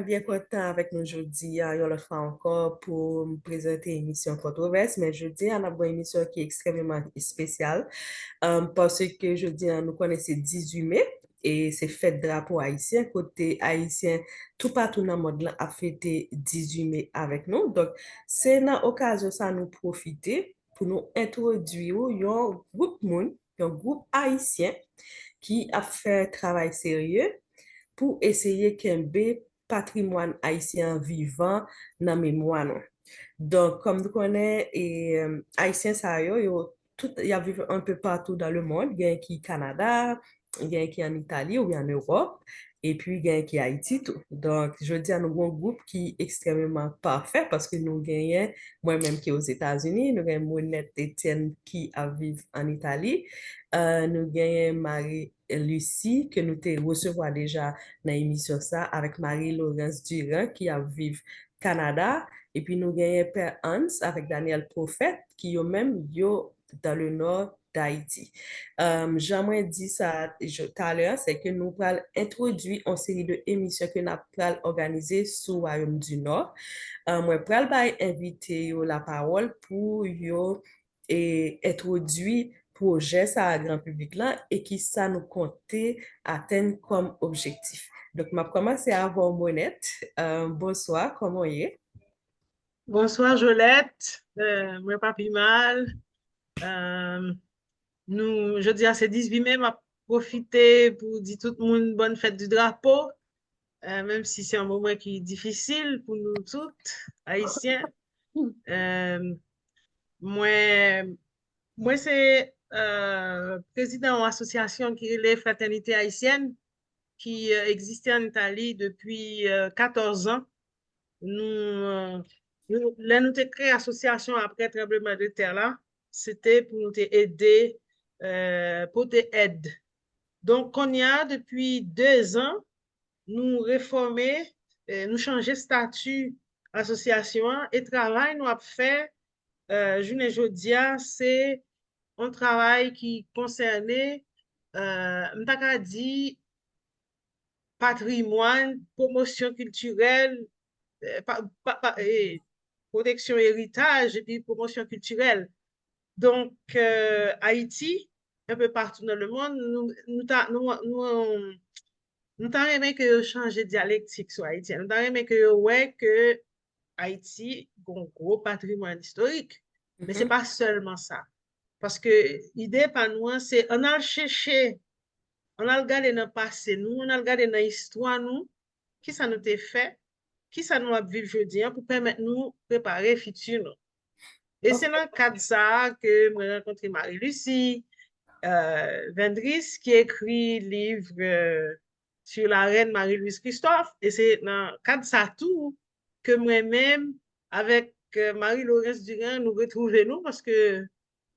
bien content avec nous aujourd'hui. On le fera encore pour me présenter l'émission Controverse, mais jeudi, on a une émission qui est extrêmement spéciale parce que jeudi, nous connaissons 18 mai et c'est fête drapeau haïtien. Côté haïtien, tout partout dans le monde là, a fêté 18 mai avec nous. Donc, c'est dans l'occasion ça nous profiter pour nous introduire un groupe monde, un groupe haïtien qui a fait travail sérieux pour essayer kembe patrimoine haïtien vivant dans mémoire nou. Donc, comme nous connaissons, haïtien ça tout, y a vivre un peu partout dans le monde. Il y a qui au Canada, il y a qui en Italie ou bien en Europe, et puis il y a qui Haïti tout. Donc, je dis à nous un groupe qui est extrêmement parfait parce que nous gagnons, moi-même qui est aux États-Unis, nous gagnons Monette Etienne qui a vivre en Italie, nous gagnons Marie-Lucie que nous te recevoir déjà dans l'émission ça avec Marie-Laurence Durand qui a vivre Canada. Et puis nous gagnons Père Hans avec Daniel Prophète qui yo même yo dans le nord d'Haïti. J'aimerais dire ça tout à l'heure, c'est que nous allons introduire une série d'émissions que nous allons organiser sur le Royaume du Nord. Moi, allons inviter la parole pour yo et introduire projet ça à grand public là et qui ça nous compter atteindre comme objectif. Donc, ma commencer à avoir Monette. Bonsoir, comment est? Bonsoir Jolette, moi pas pi mal. Euh, je dis à ces 18 mai, m'a profité pour dire tout le monde bonne fête du drapeau, même si c'est un moment qui est difficile pour nous toutes, haïtiens. Euh, moi, moi c'est président d'une association qui est les Fraternités haïtiennes, qui existait en Italie depuis 14 ans. Là, nous avons créé l'association après le tremblement de terre là, c'était pour nous aider, pour te aide. Donc, on y a depuis 2 ans, nous réformer, nous changer statut association et travail nous a fait, journée jodia, c'est un travail qui concernait, m'ta dit patrimoine, promotion culturelle, protection héritage et puis promotion culturelle. Donc, Haïti, un peu partout dans le monde, nous t'en aimé que changer de dialectique sur Haïti. Nous t'en aimé que, ouais, que Haïti a un gros patrimoine historique. Mais c'est Mhm. pas seulement ça. Parce que l'idée, pour nous, c'est on a cherché, on a regardé dans le passé, nous, on a regardé dans l'histoire, nous, qui ça nous a fait, qui ça nous a vécu aujourd'hui pour permettre nous préparer le futur. Et c'est dans le cadre de ça que j'ai rencontré Marie-Lucie Vendris qui écrit le livre sur la reine Marie-Louise Christophe. Et c'est dans le cadre de ça tout que moi-même, avec Marie-Laurence Durand, nous retrouvons nous parce que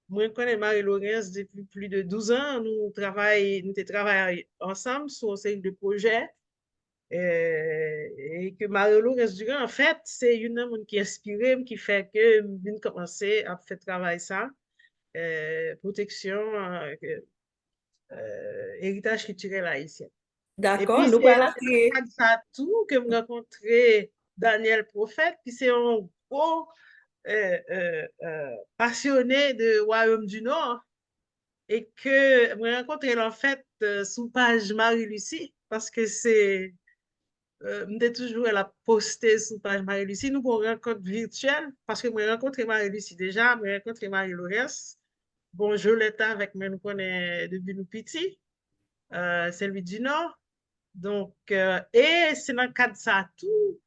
moi, je connais Marie-Laurence depuis plus de 12 ans. Nous travaillons ensemble sur une série de projets. Et que Marie-Lou Durand, en fait, c'est une homme qui inspire, qui fait que je viens de commencer à faire travail ça, protection, héritage culturel haïtien. Et D'accord, puis, nous c'est allons dans le entrer. cadre de ça tout que je rencontré Daniel Prophète, qui c'est un gros passionné de Royaume du Nord, et que je rencontré en fait sous page Marie-Lucie, parce que c'est m'était toujours elle a posté sur page Marie-Lucie. Nous pour rencontre virtuelle, parce que moi rencontré Marie-Lucie déjà, moi rencontré Marie-Laurence. Bonjour l'état avec moi, nous connaissons depuis nous petits, c'est lui du Nord. Donc, et c'est dans le cadre de ça tout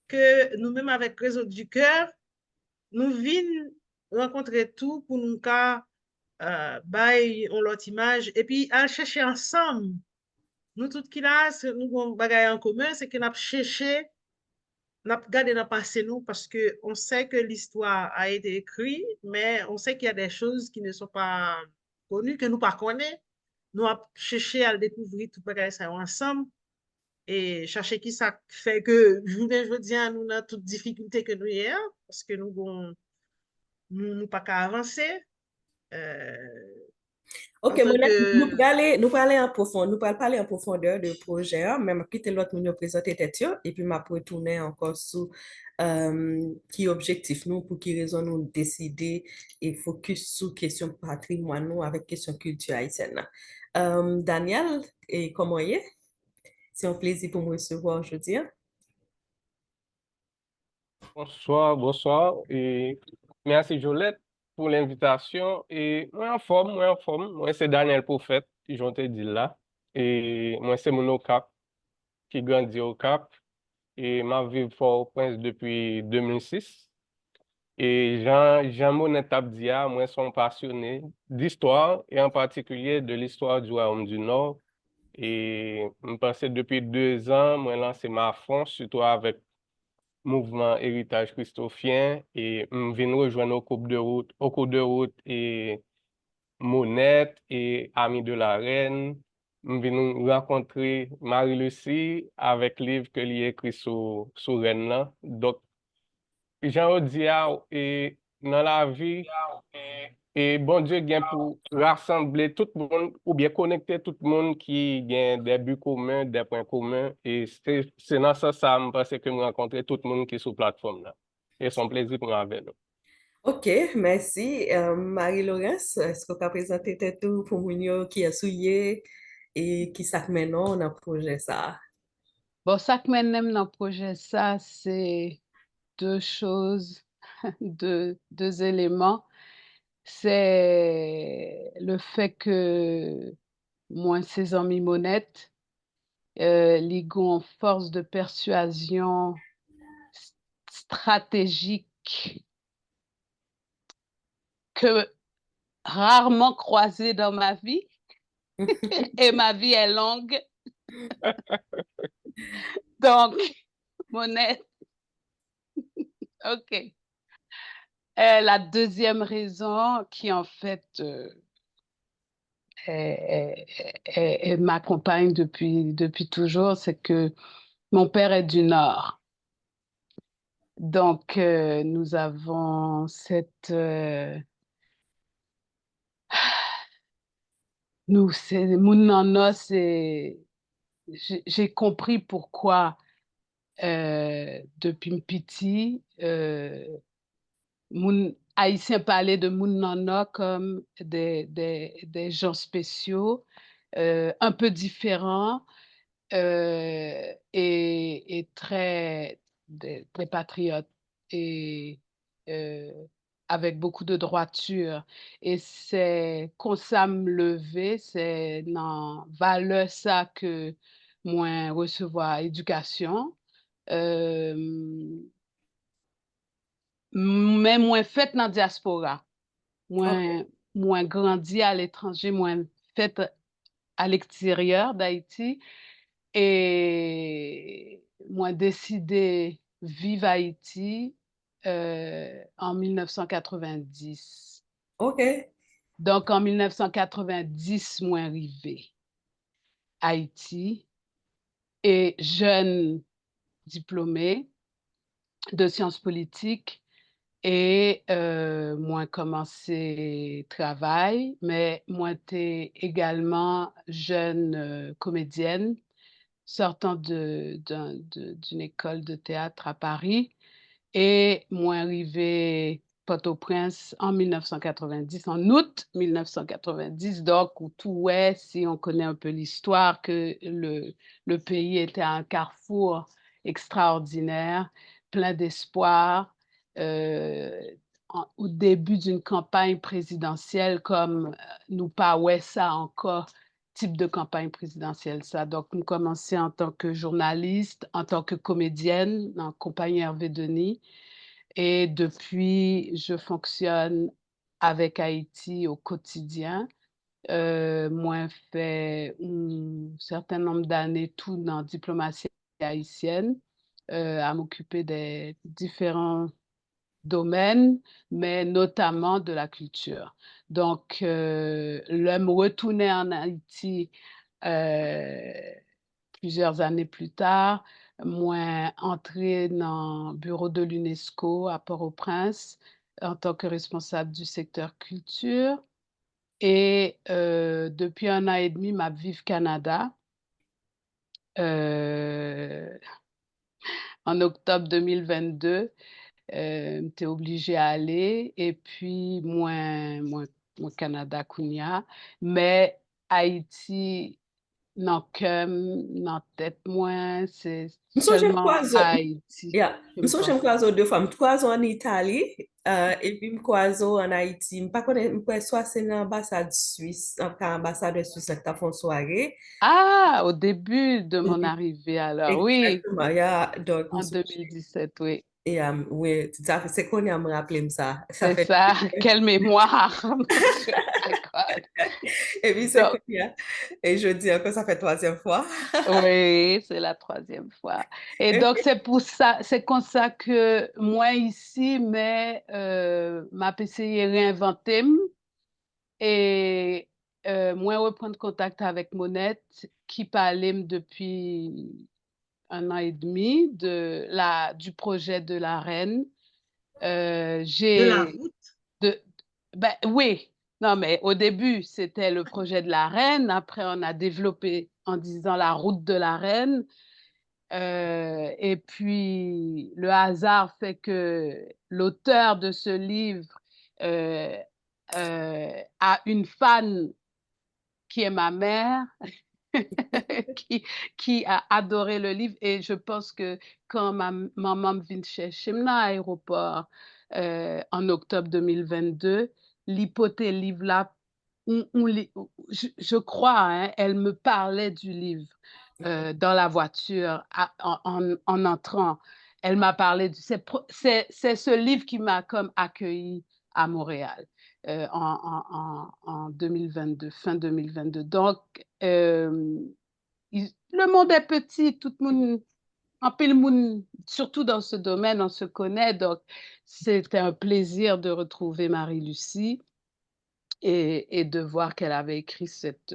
que nous-mêmes avec Réseau du Cœur, nous venons rencontrer tout pour nous faire on l'autre image et puis à chercher ensemble. Nous tout qui là, nous avons bagage en commun, c'est que nous avons cherché n'a gardé dans le passé nous parce que on sait que l'histoire a été écrite, mais on sait qu'il y a des choses qui ne sont pas connues, que nous pas connaissons. Nous avons cherché à découvrir tout ça ensemble et chercher qui ça fait que je veux dire nous avons toutes difficultés que nous avons parce que nous pas qu'à avancer. Euh, Ok, Parce mon nous que, parler en profondeur, nous parler parler en profondeur de projet, hein, même quitter l'autre nous présenter tête yo, et puis m'a retourner encore sur qui objectif nous, pour qui raison nous décider et focus sur question patrimoine nous avec question culture haïtienne. Là. Daniel, et comment est? C'est un plaisir pour moi de recevoir aujourd'hui. Hein. Bonsoir, bonsoir et merci Jolette pour l'invitation. Et moi en forme, moi c'est Daniel Prophète, qui j'en te dit là. Et moi c'est mon au Cap, qui grandit au Cap. Et m'a vécu Fort-au-Prince depuis 2006. Et Jean Monnet Abdia, moi suis passionné d'histoire et en particulier de l'histoire du Royaume du Nord. Et je pense que depuis 2 ans, moi lancé ma fond, surtout avec mouvement Héritage Christophien et vient rejoindre au cours de route et Monette et Ami de la Reine. Vient rencontrer Marie-Lucie avec le livre que lui écrit sur Reine là. Donc, Jean Odia et dans la vie, et bon Dieu vient pour rassembler tout le monde ou bien connecter tout le monde qui a des buts communs, des points communs. Et c'est dans ça, ça me pense que je rencontrer tout le monde qui est sur la plateforme là. Et c'est un plaisir pour moi avec nous. Ok, merci. Marie-Laurence, est-ce que tu as présenté tout pour nous qui a souillé et qui s'est maintenant dans le projet ça? Bon, ça que m'aime dans le projet, ça, c'est deux choses, deux éléments. C'est le fait que moi, ces amis monnettes, ligon en force de persuasion stratégique que rarement croisée dans ma vie, et ma vie est longue. Donc, monnaie, OK. La deuxième raison qui, en fait, m'accompagne depuis toujours, c'est que mon père est du Nord. Donc, nous avons cette... nous, c'est... Mounana, c'est... J'ai compris pourquoi, depuis petit, moun Haïtiens parlaient de Mounana comme des gens spéciaux, un peu différents, et très des patriotes et euh, avec beaucoup de droiture. Et c'est quand ça me levait, c'est dans valeur ça que moi recevoir éducation. Euh, mais moins fait dans la diaspora, Ok. moins grandi à l'étranger, moins fait à l'extérieur d'Haïti. Et moi, décidé vivre à Haïti en 1990. Ok. Donc, en 1990, moi, arrivé à Haïti et jeune diplômée de sciences politiques et moi, commencé travail, mais moi, j'étais également jeune comédienne sortant d'une école de théâtre à Paris. Et moi, arrivé Port-au-Prince en 1990, en août 1990, donc où tout est, si on connaît un peu l'histoire, que le pays était à un carrefour extraordinaire, plein d'espoir, euh, au début d'une campagne présidentielle comme nous pas ouais ça encore type de campagne présidentielle, ça. Donc, nous commençons en tant que journaliste, en tant que comédienne, en compagnie Hervé Denis. Et depuis, je fonctionne avec Haïti au quotidien. Moi, fait un certain nombre d'années tout dans la diplomatie haïtienne, à m'occuper des différents domaines, mais notamment de la culture. Donc, me retourner en Haïti euh, plusieurs années plus tard, moi entrée dans le bureau de l'UNESCO à Port-au-Prince en tant que responsable du secteur culture. Et depuis 1 an et demi, m'a vive Canada. En octobre 2022, j'étais obligée à aller. Et puis, moi Canada, Kounia. Mais Haïti, non, non, tête moins, c'est Je songe seulement à Haïti. yeah. Je Je me songe pense. deux fois. Je croise en Italie et puis je croise en Haïti. Je ne sais pas, soit c'est l'ambassade suisse, enfin, l'ambassade suisse qui a fait une soirée. Ah, au début de mon arrivée, alors, oui, Exactement, yeah. Donc, en 2017, oui. et oui, c'est qu'on a me rappelé ça. Ça C'est fait. ça, quelle mémoire, mon Dieu, my God. Et puis, c'est qu'on Donc, y a. Et je dis encore, ça fait troisième fois. oui, c'est la troisième fois. Et donc, c'est pour ça, c'est comme ça que moi ici, mais ma PCI est réinventée et moi reprendre contact avec Monette qui parlait depuis 1 an et demi du projet de la reine. De la J'ai route. Ben, oui, non, mais au début, c'était le projet de la reine. Après, on a développé en disant la route de la reine. Et puis, le hasard fait que l'auteur de ce livre euh, a une fan qui est ma mère, qui a adoré le livre. Et je pense que quand ma maman me vient chercher à l'aéroport en octobre 2022, l'hypothèse livre là, je crois, hein, elle me parlait du livre dans la voiture en entrant. Elle m'a parlé c'est ce livre qui m'a comme accueilli à Montréal en 2022, fin 2022. Donc, le monde est petit, tout le monde, un peu le monde, surtout dans ce domaine, on se connaît. Donc, c'était un plaisir de retrouver Marie-Lucie et de voir qu'elle avait écrit cette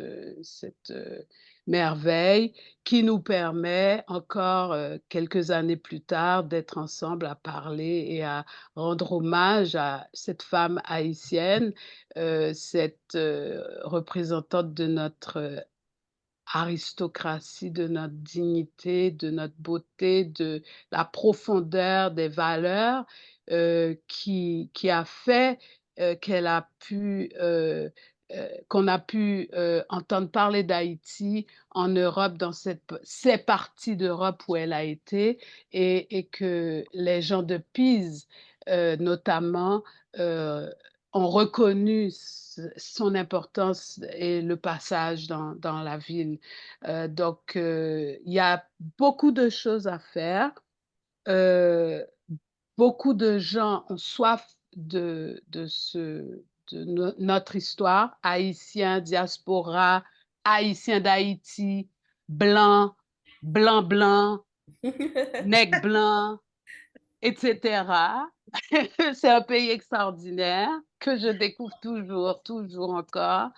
merveille qui nous permet encore quelques années plus tard d'être ensemble à parler et à rendre hommage à cette femme haïtienne, cette représentante de notre aristocratie, de notre dignité, de notre beauté, de la profondeur des valeurs qui a fait qu'elle a pu, qu'on a pu entendre parler d'Haïti en Europe, dans ces parties d'Europe où elle a été, et que les gens de Pise, notamment, ont reconnu son importance et le passage dans la ville. Donc, il y a beaucoup de choses à faire. Euh, Beaucoup de gens ont soif de notre histoire, haïtien, diaspora, haïtien d'Haïti, blanc, blanc, blanc, nègre blanc, etc. C'est un pays extraordinaire que je découvre toujours, toujours encore.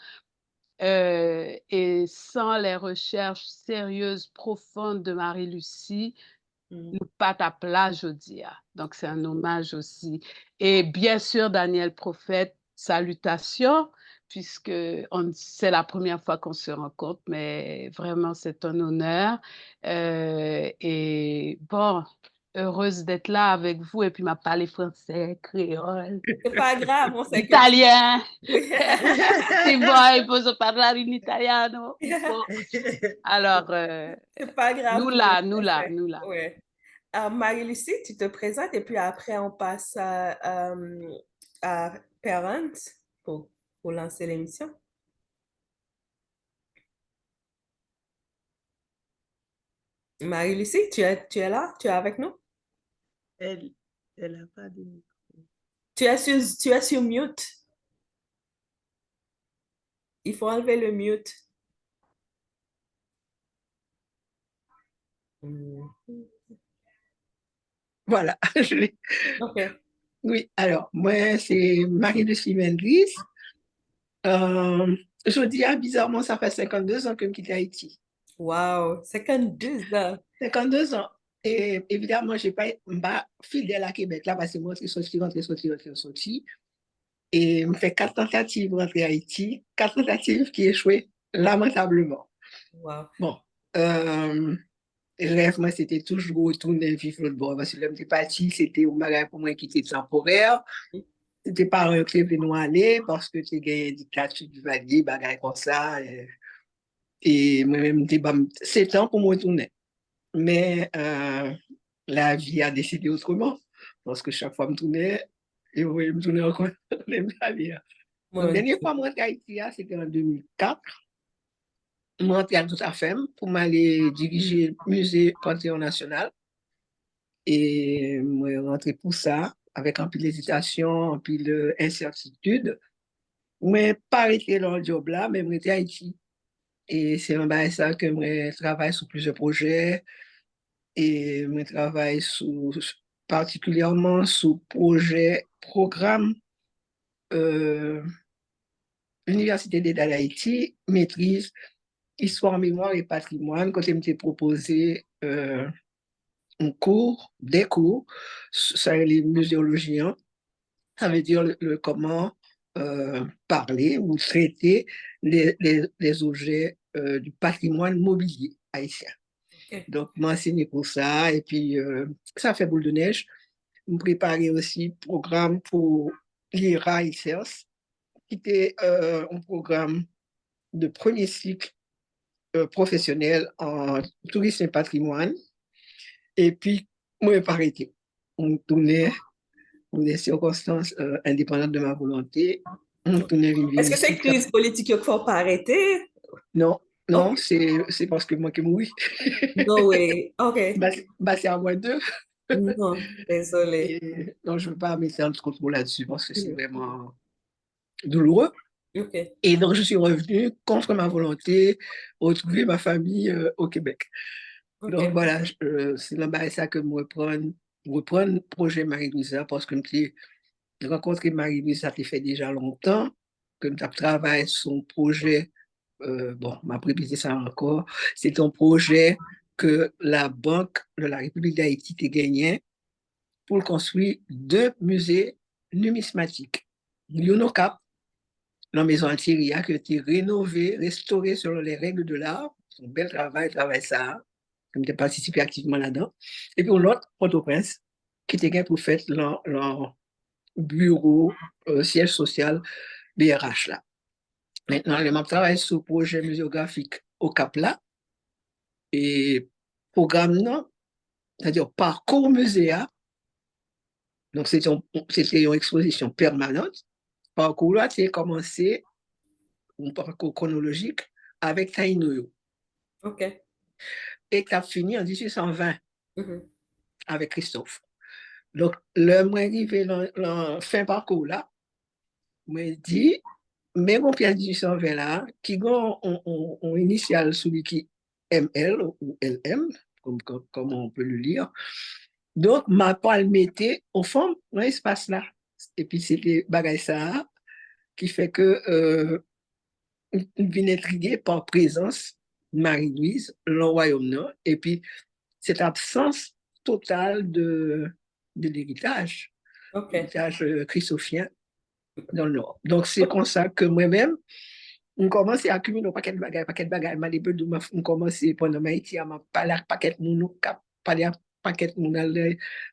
Et sans les recherches sérieuses, profondes de Marie-Lucie, nous pas à plat, je dis. Donc, c'est un hommage aussi. Et bien sûr, Daniel Prophète, salutations, puisque c'est la première fois qu'on se rencontre, mais vraiment, c'est un honneur. Et bon, heureuse d'être là avec vous. Et puis, m'a parlé français, créole, C'est pas grave, on sait que italien. oui. Si vuoi, posso parlare in italiano un po'. Alors, C'est pas grave nous pour le là, nous là, français. nous là. Ouais. Marie-Lucie, tu te présentes et puis après on passe à Parent pour, pour lancer l'émission. Marie-Lucie, tu es là? Tu es avec nous? Elle, elle a pas de micro. Tu es sur mute. Il faut enlever le mute. Hmm. Voilà. OK. Oui, alors, moi, c'est Marie-Lucie Mendris. Je dis, bizarrement, ça fait 52 ans que je quitte Haïti. Wow, 52 ans. 52 ans. Et évidemment, je ne suis pas fidèle à Québec, là, parce que moi, je suis sorti, rentré, sorti, rentré, sorti. Et me fait 4 tentatives pour rentrer à Haïti, 4 tentatives qui échouaient lamentablement. Wow. Bon, rêve, moi, c'était toujours retourner vivre l'autre bord. Parce que là, je parti, c'était un bagage pour moi qui était temporaire. C'était pas un club de nous aller parce que tu gagné une dictature du Valier, bagage comme ça. Et moi-même, c'est temps pour me retourner. Mais la vie a décidé autrement. Parce que chaque fois que je me tournais, et oui, je me tournais encore. La dernière fois que je suis à Haïti, c'était en 2004. Je suis rentré à tout à fait pour m'aller diriger le musée Panthéon National. Et je suis rentré pour ça, avec un peu d'hésitation, un peu d'incertitude. Je n'ai pas arrêté dans le job là, mais je suis à Haïti. Et c'est en ça que je travaille sur plusieurs projets. Et je travaille particulièrement sur projet, programme Université d'État d'Haïti, maîtrise Histoire, mémoire et patrimoine, quand il m'était proposé des cours, ça les muséologiens, ça veut dire comment parler ou traiter les objets du patrimoine mobilier haïtien. Okay. Donc, m'enseigner pour ça, et puis ça fait boule de neige. Me préparer aussi programme pour l'IRA ICERS, qui était un programme de premier cycle professionnel en tourisme et patrimoine. Et puis, moi, je pas arrêté. On tournait pour des circonstances indépendantes de ma volonté. On tournait Est-ce que c'est crise politique qu'il ne faut pas arrêter? Non, non, c'est parce que moi qui mourrais. No way. OK. C'est à moi deux. Non, désolé. Non, je ne veux pas m'étendre trop là-dessus parce que c'est vraiment douloureux. OK. Et donc, je suis revenue contre ma volonté, retrouver ma famille au Québec. OK. Donc, voilà, c'est là-bas ça que je reprends le projet Marie-Louisa parce que j'ai rencontré Marie-Louisa, ça fait déjà longtemps, que je travaille sur un projet, bon, m'a précisé ça encore, c'est un projet que la Banque de la République d'Haïti a gagné pour construire 2 musées numismatiques. L'UNOCAP, la maison Altiria, qui a été rénovée, restaurée selon les règles de l'art. C'est un bel travail ça, comme j'ai participé activement là-dedans. Et puis l'autre, Port-au-Prince, qui était gagné pour faire leur bureau, siège social BRH là. Maintenant, je travaille sur le projet muséographique au Cap là. Et programme, non, c'est-à-dire parcours muséa. Donc, c'était une exposition permanente. Parcours là, c'est commencé un parcours chronologique avec Taïnoyo. OK. Et qui a fini en 1820 Mhm. avec Christophe. Donc, le moi arrivé dans le fin parcours là, me dit, mais mon pièce 1820 là, qui a un initial celui qui ML ou LM, comme on peut le lire. Donc, ma parole mettait au fond dans l'espace là. Et puis, c'était bagay ça qui fait que on vient intrigué par présence Marie-Louise, le royaume, et puis cette absence totale de l'héritage, OK. l'héritage christophien dans le Nord. Donc, c'est comme ça que moi-même, on commence à accumuler un paquet de bagages. On commence pendant Haïti à parler à paquet de monde, parler à paquet de monde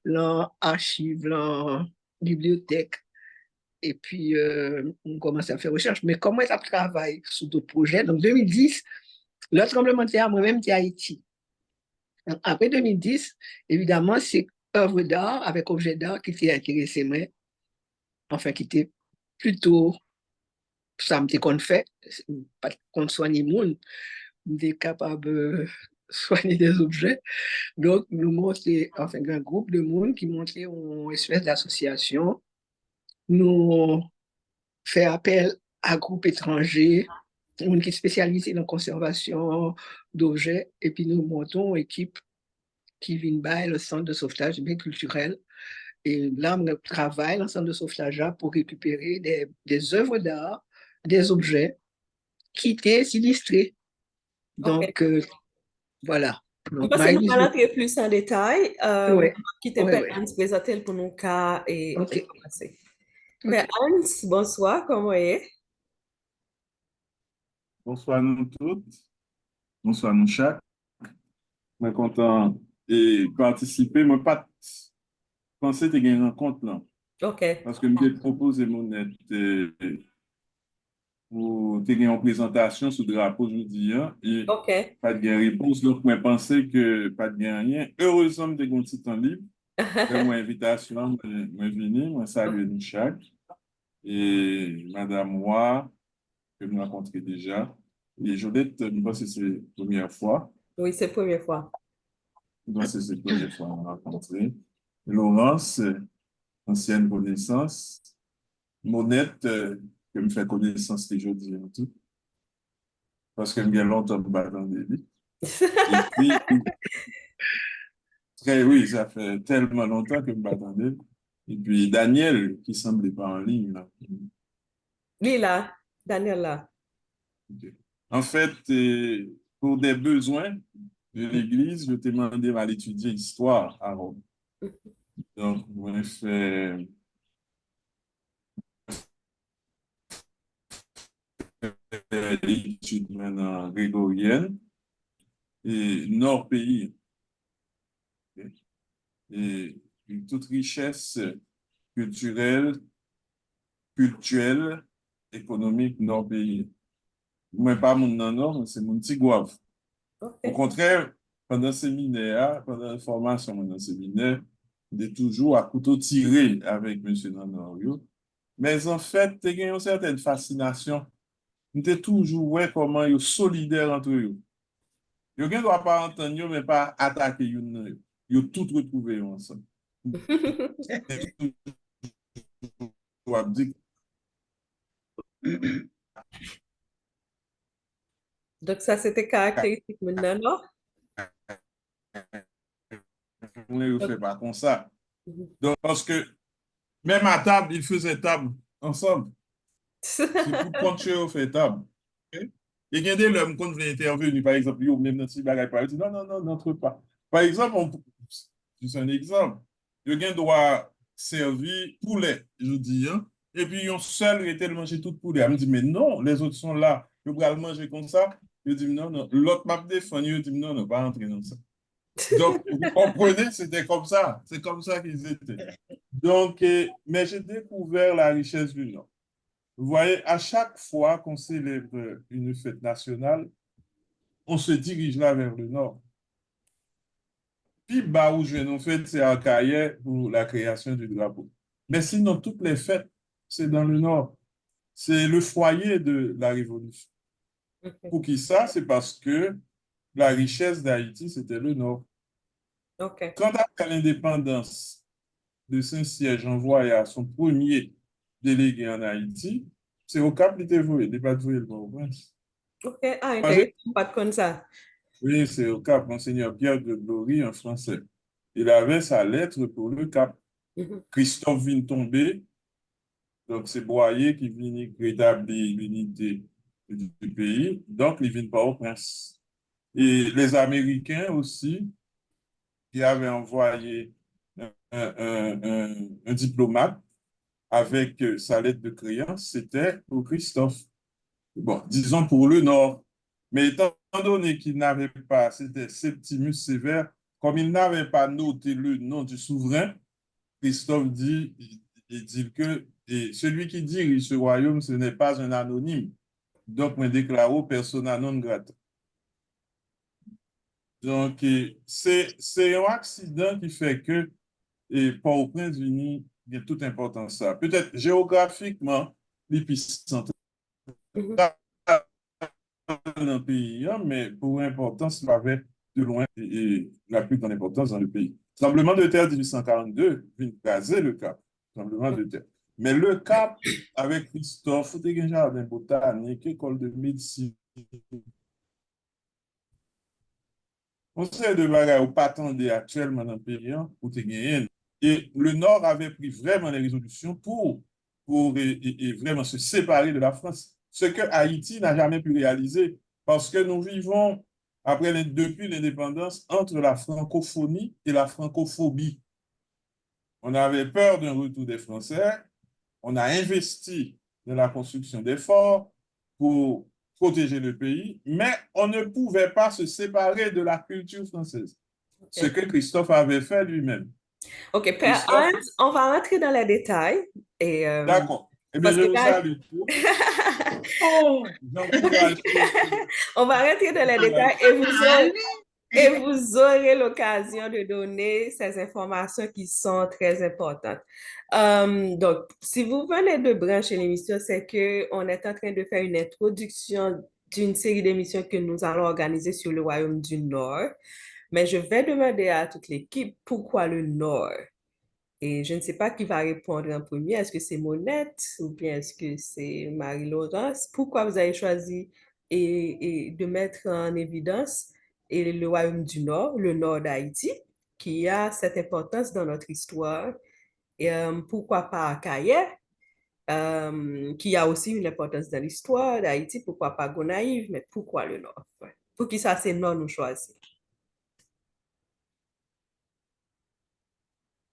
dans l'archive, dans la bibliothèque. Et puis, on commence à faire recherche. Mais comment ça travaille sur d'autres projets? Donc, 2010, le tremblement de terre, moi-même, c'est Haïti. Après 2010, évidemment, c'est œuvre d'art avec objet d'art qui s'est intéressé, moi, enfin, qui était plutôt, ça me dit qu'on fait, pas qu'on soigne le monde, on est capable de soigner des objets. Donc, nous montons, enfin, un groupe de monde qui montrait une espèce d'association. Nous fait appel à groupes étrangers, qui est spécialisé dans la conservation d'objets, et puis nous montons une équipe qui vient by le centre de sauvetage bien culturel. Et là, on travaille dans le centre de sauvetage pour récupérer des œuvres d'art, des objets qui étaient illustrés. OK. Donc, voilà. Donc, Parce que nous allons Marie-Louise, entrer plus en détail. ouais, Qui te ouais, permet de présenter pour nous cas et OK. commencer. Mais Hans, bonsoir, comment est? Bonsoir nous toutes, bonsoir nous chaque. Je suis content de participer. Je n'ai pas pensé que une rencontre là. Ok, Parce que je me propose mon aide pour te une présentation sur le drapeau aujourd'hui. Et ok. pas de réponse. Donc, je pensais que pas de rien. Heureusement, je suis un petit temps libre. J'ai mon invitation, je venir, je salue nous chaque. Et Madame Roy, que nous rencontrons déjà. Et Jodette, je pense que c'est la première fois. Oui, c'est la première fois. Donc, c'est la première fois qu'on a rencontré. Laurence, ancienne connaissance. Monette, que me fait connaissance les jeudi en tout. Parce que me longtemps pour battre dans des lits. Et puis, oui, ça fait tellement longtemps que me battre dans des lits. Et puis, Daniel, qui semblait pas en ligne, là. Lui là, Daniel là. Ok. En fait, pour des besoins de l'Église, je t'ai demandé d'aller étudier l'histoire à Rome. Donc, moi, je fais l'étude maintenant grégorienne et nord pays. Ok. Et une toute richesse culturelle, économique nord pays. Moi, pas mon nord, c'est mon petit gouave. Au Ok. contraire, pendant le séminaire, pendant la formation dans le séminaire, on est toujours à couteau tiré avec M. Nanorio. Mais en fait, il y a une certaine fascination. On était toujours ouais comment ils sont solidaires entre eux. Ils ne doivent pas entendre, mais pas attaquer. Ils ont tout retrouvé ensemble. Doivent dire Donc ça, c'était caractéristique maintenant, non? qu'on ne le fait pas comme ça. Mhm. Donc, parce que même à table, ils faisaient table ensemble. C'est pour puncher au fait table. Ok? Il y a des l'homme quand vient intervenir, par exemple, yo, même dans ce bagage, par exemple, non, non, non, n'entre pas. Par exemple, c'est un exemple. Il y a doit servir poulet, je dis, hein, et puis un seul était le manger tout poulet. Elle me dit, mais non, les autres sont là, ils vont le manger comme ça. Je dis, non, non. L'autre m'a défendu, je dis, non, non, pas entrer dans ça. Donc, vous comprenez, c'était comme ça. C'est comme ça qu'ils étaient. Donc, mais j'ai découvert la richesse du Nord. Vous voyez, à chaque fois qu'on célèbre une fête nationale, on se dirige là vers le Nord. Puis, bah, où je viens en fait, c'est à Caillet pour la création du drapeau. Mais sinon, toutes les fêtes, c'est dans le Nord. C'est le foyer de la Révolution. Ok. Pour qui ça? C'est parce que la richesse d'Haïti, c'était le Nord. Ok. Quand à l'indépendance de Saint-Siège envoyé à son premier délégué en Haïti, c'est au Cap Litévoué, il n'est pas voué le Port-au-Prince. Ok. Ah, intéressant, pas de comme ça. Oui, c'est au Cap, Monseigneur Pierre de Glory en français. Il avait sa lettre pour le Cap. Mhm. Christophe vient tomber, donc c'est Boyer qui vient rétablir l'unité du pays, donc il vient pas au prince. Et les Américains aussi, qui avaient envoyé un diplomate avec sa lettre de créance, c'était pour Christophe. Bon, disons pour le Nord. Mais étant donné qu'il n'avait pas, c'était Septimus Sévère, comme il n'avait pas noté le nom du souverain, Christophe dit, il dit que et celui qui dirige ce royaume, ce n'est pas un anonyme. Donc, me déclare persona non grata. Donc, c'est un accident qui fait que Port-au-Prince il y a toute importance ça. Peut-être géographiquement, l'épicentre Mhm. dans le pays, hein, mais pour l'importance, il avait de loin la plus grande importance dans le pays. Tremblement de terre 1842 vient caser le Cap. Tremblement de terre. Mais le Cap, avec Christophe, c'était un jardin botanique, école de médecine. On sait de bagages ou pas attendre actuellement dans le pays hein, pour te gagner. Et le Nord avait pris vraiment les résolutions pour vraiment se séparer de la France. Ce que Haïti n'a jamais pu réaliser parce que nous vivons, depuis l'indépendance, entre la francophonie et la francophobie. On avait peur d'un retour des Français On a investi dans la construction des forts pour protéger le pays, mais on ne pouvait pas se séparer de la culture française. Ce que Christophe avait fait lui-même. OK, Père Christophe, Hans, on va rentrer dans les détails. Et, d'accord. Eh bien, parce je que vous là, salue tous. Oh, J'encourage tous. on va rentrer dans les détails et vous aurez l'occasion de donner ces informations qui sont très importantes. Donc, si vous venez de brancher l'émission, c'est qu'on est en train de faire une introduction d'une série d'émissions que nous allons organiser sur le Royaume du Nord. Mais je vais demander à toute l'équipe pourquoi le Nord. Et je ne sais pas qui va répondre en premier. Est-ce que c'est Monette ou bien est-ce que c'est Marie-Laurence? Pourquoi vous avez choisi de mettre en évidence le Royaume du Nord, le Nord d'Haïti, qui a cette importance dans notre histoire? Et, pourquoi pas Kaye, qui a aussi une importance dans l'histoire d'Haïti? Pourquoi pas Gonaïve? Mais pourquoi le Nord? Ouais. Pour qui ça, c'est Nord nous choisir?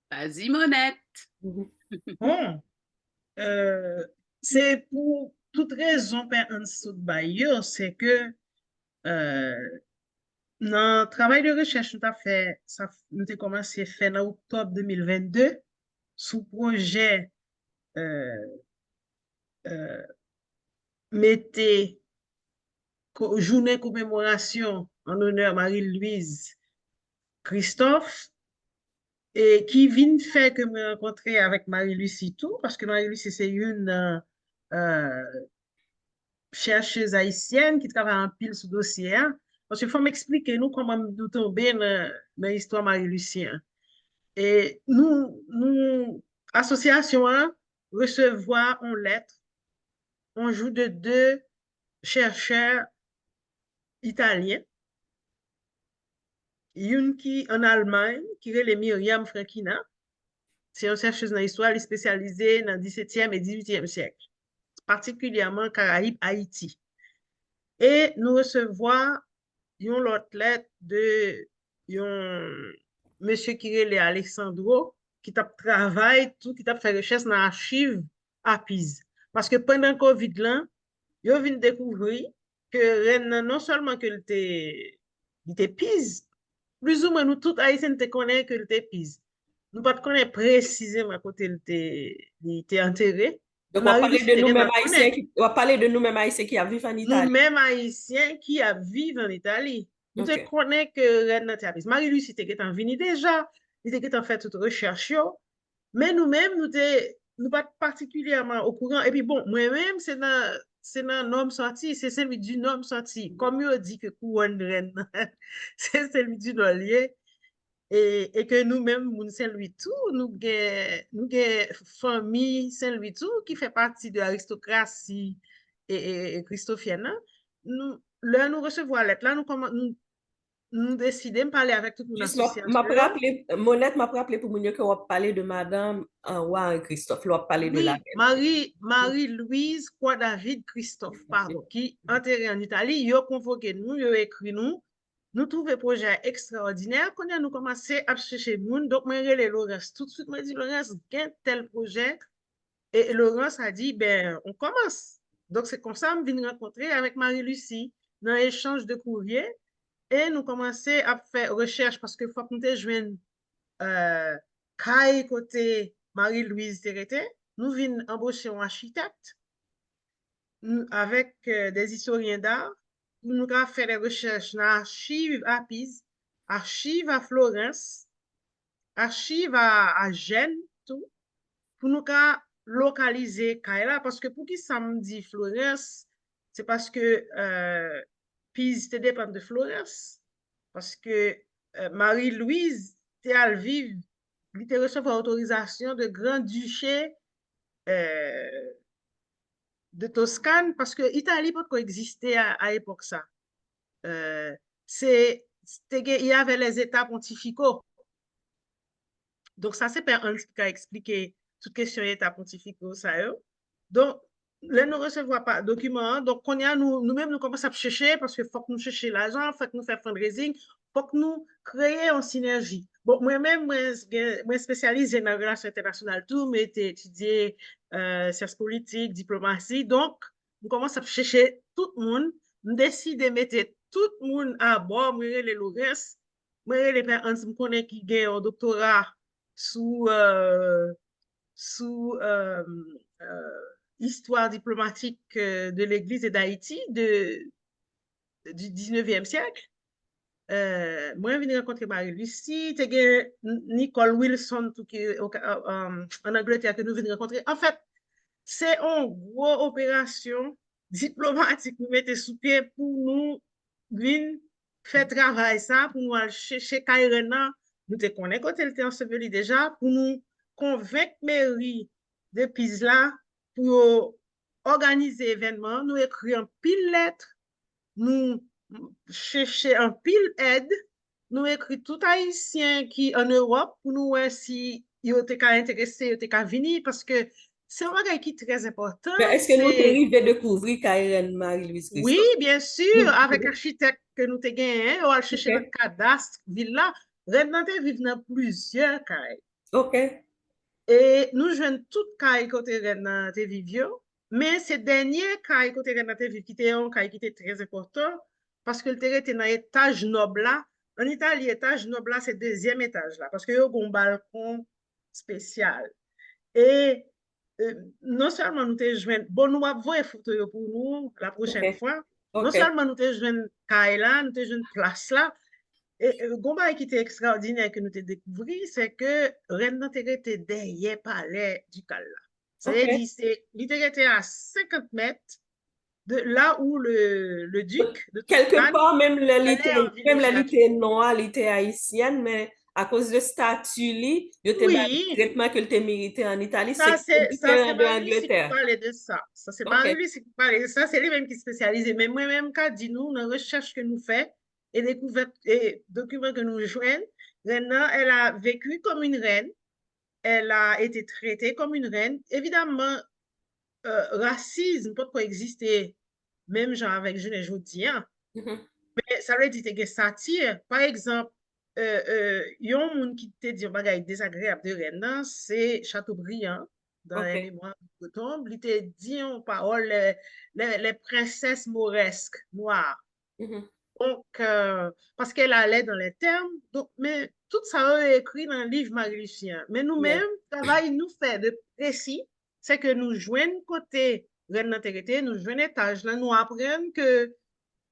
Vas-y, Monette. Mhm. bon. C'est pour toute raison, Père Ansout Bayo, c'est que dans le travail de recherche, nous avons commencé à faire en octobre 2022 sous projet euh, euh, mettez journée commémoration en honneur Marie-Louise Christophe et qui vient faire que me rencontrer avec Marie-Louise et tout, parce que Marie-Louise c'est une chercheuse haïtienne qui travaille en pile sur dossier. Parce qu'il faut m'expliquer nous comment nous tomber dans l'histoire Marie-Lucien. Et nous, association, recevoir en lettre, on joue de deux chercheurs italiens, une qui en Allemagne, qui est Myriam Frankina, c'est une chercheuse dans l'histoire, elle est spécialisée dans le 17e et 18e siècle, particulièrement Caraïbes, Haïti. Et nous recevoir une autre lettre de un monsieur qui est Alexandro, qui t'a travaillé, tout, qui t'a fait recherche dans l'archive à Pise. Parce que pendant le COVID, là, ils viennent découvrir que Rennes, non seulement que il était Pise, plus ou moins nous tous Haïtiens te connaissons que était Pise. Nous ne connaissons pas précisément côté il était enterré. Donc, on va parler Marie-Luce, de c'était nous-mêmes connaît. on va parler de nous-mêmes haïtiens qui vivent en Italie. Nous-mêmes haïtiens qui vivent en Italie. Nous te OK. connaissons que Rennes Natalis. Marie-Lucie était en venu déjà, il était en fait toute recherche, mais nous-mêmes, nous pas particulièrement au courant. Et puis bon, moi-même, c'est dans l'homme sorti, c'est celui du homme sorti. Comme on dit que couronne Rennes, c'est celui du lié. Et que nous-mêmes, nous Saint-Louis tout, nous avons famille Saint-Louis tout qui fait partie de l'aristocratie et christophienne. Là, nous recevons la lettre, là, nous décidons de parler avec toute mon Juste, association. Monette m'a rappelé pour nous que on va parler de Madame Warren Christophe, on va parler de la Oui, Marie-Louise David Christophe, pardon, qui enterré en Italie, il a convoqué nous, il a écrit nous trouvons le projet extraordinaire. Quand nous commencé à chercher monde, donc moi relais Laurence. Tout de suite, moi dit Laurence, gain tel projet. Et Laurence a dit, ben, on commence. Donc c'est comme ça, je viens rencontrer avec Marie-Lucie dans l'échange de courrier. Et nous commençons à faire recherche parce que faut que nous joignent Kai côté Marie-Louise Térété. Nous venons embaucher un architecte avec des historiens d'art. Nous avons fait des recherches dans l'archive à Pise, archive à Florence, archive à Gênes, tout, pour nous localiser Kaila, parce que pour qui ça me dit Florence, c'est parce que Pise dépend de Florence, parce que Marie-Louise était à vivre, elle était recevoir autorisation de grand-duché de Toscane, parce que l'Italie peut coexister à l'époque ça. Il y avait les États pontificaux. Donc, ça, c'est Père Hans qui a expliqué toute question des États pontificaux, ça. Donc, là, nous ne recevons pas de documents. Donc, nous-mêmes, nous commençons à chercher parce qu'il faut que nous cherchions l'argent, il faut que nous fassions fundraising, il faut que nous créions une synergie. Bon, moi-même, moi spécialisée dans les relations internationales, tout, mais j'ai étudié sciences politiques, diplomatie. Donc, on commence à chercher tout le monde. On décide de mettre tout le monde à bord. Moi, les Lourdes, moi, les personnes qui me connaissent qui ont un doctorat sous, sous histoire diplomatique de l'Église et d'Haïti du 19e siècle. Moi, je viens rencontrer Marie-Lucie, Nicole Wilson tout qui, en Angleterre que nous venons rencontrer. En fait, c'est une grosse opération diplomatique nous mettons sous pied pour nous venir faire travail ça, pour nous aller chercher Kairena. Nous te connaissons quand elle était ensevelie déjà, pour nous convaincre mairie de Pisla pour organiser l'événement. Nous écrivons un pile lettre, nous chercher un pile aide, nous écrit tout haïtien qui en Europe pour nous voir si ils étaient intéressés, ils étaient venir parce que c'est un bagage qui est très important. Mais est-ce que nous arrivons de couvrir Karen Marie-Louise Oui, Christophe? bien sûr, avec l'architecte que nous avons gagné, on va chercher dans le cadastre, villa, Rednan te vive dans plusieurs cailles. OK. Et nous jouons toutes cailles côté Rednan te vivio, mais ces derniers cailles côté Rednan te vive qui étaient un caille qui était très important parce que le terrain était dans l'étage noble là. En Italie, l'étage noble là, c'est le deuxième étage là, parce qu'il y a un balcon spécial. Et non seulement nous te joint, bon, nous avons une photo pour nous la prochaine fois. Non OK. seulement nous te joint caille là, nous te joint place là. Et Gomba qui était extraordinaire que nous te découvert, c'est que Rennes était derrière palais du Cal. Ça veut OK. dire, il était à 50 mètres de là où le duc de Quelque Toscane part, même la allait en lité noire, l'ité haïtienne, mais à cause de statut, il était Oui, traitement que le mérité en Italie, ça c'est c'est différent de Marie-Lucie qui l'Angleterre. parlait de ça. Ça c'est OK. Marie-Lucie qui parlait de ça. C'est lui-même qui est spécialisé. Mais moi-même, quand dit nous, dans la recherche que nous faisons et découverte et documents que nous joignons, Rennes, elle a vécu comme une reine. Elle a été traitée comme une reine. Évidemment, racisme peut pas exister, même genre avec je ne dis, hein. Mhm. Mais ça veut dire que satire. Par exemple, il y a un monde qui te dit un bagage désagréable de Rennes, c'est Chateaubriand, dans les OK. mémoires de Breton. Il te dit en parole les princesses mauresques noires. Mhm. Donc, parce qu'elle allait dans les termes, donc, mais tout ça est écrit dans le livre Marie-Lucien. Mais nous-mêmes, Yeah. le travail nous fait de précis, c'est que nous joignons côté Rennes d'intérêt, nous joignons étage, là, nous apprenons que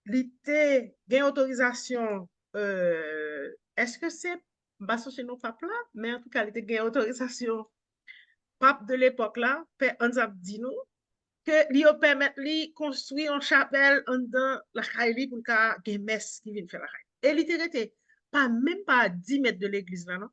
l'été, gain autorisation, est-ce que c'est, bah, chez nos papes là, mais en tout cas, l'été, gain autorisation, pape de l'époque là, Père Anzab Dino, que lui permet de construire une chapelle dans la caille pour qu'il y ait messe qui vienne faire la caille. Et il était même pas à 10 mètres de l'église là, non?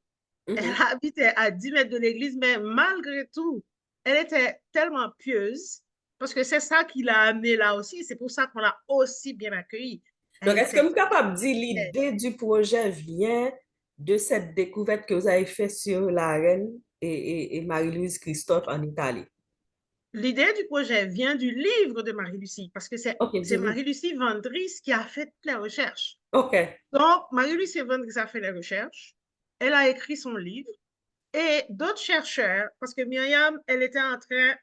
Elle Mhm. habitait à 10 mètres de l'église, mais malgré tout, elle était tellement pieuse, parce que c'est ça qui l'a amené là aussi, c'est pour ça qu'on l'a aussi bien accueilli. Donc, Elle est-ce que était vous êtes capable de dire fidèle. l'idée du projet vient de cette découverte que vous avez faite sur la reine et Marie-Louise Christophe en Italie? L'idée du projet vient du livre de Marie-Lucie, parce que OK, c'est du livre. Marie-Lucie Vendris qui a fait toutes les recherches. OK. Donc, Marie-Lucie Vendris a fait les recherches, elle a écrit son livre, et d'autres chercheurs, parce que Myriam, elle était en train,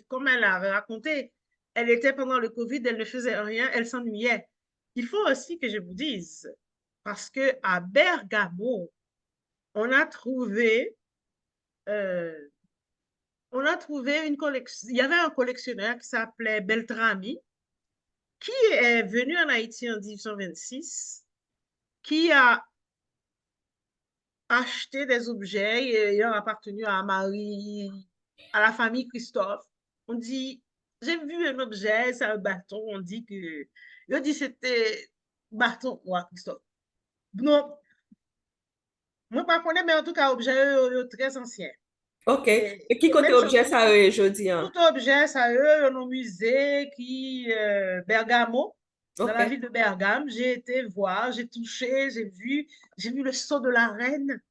comme elle a raconté, elle était pendant le Covid, elle ne faisait rien, elle s'ennuyait. Il faut aussi que je vous dise, parce que à Bergamo, on a trouvé, euh, on a trouvé une collection. Il y avait un collectionneur qui s'appelait Beltrami, qui est venu en Haïti en 1826, qui a acheté des objets ayant appartenu à Marie, à la famille Christophe. On dit, j'ai vu un objet, c'est un bâton, on dit que, il dit c'était bâton, ouais, Christophe. Non, moi pas connais, mais en tout cas, objet très ancien. OK. Et qui Et côté même objet ça aujourd'hui, tout hein? objet, ça eux, un musée qui, Bergamo, dans la OK. ville de Bergame, j'ai été voir, j'ai touché, j'ai vu le sceau de la reine.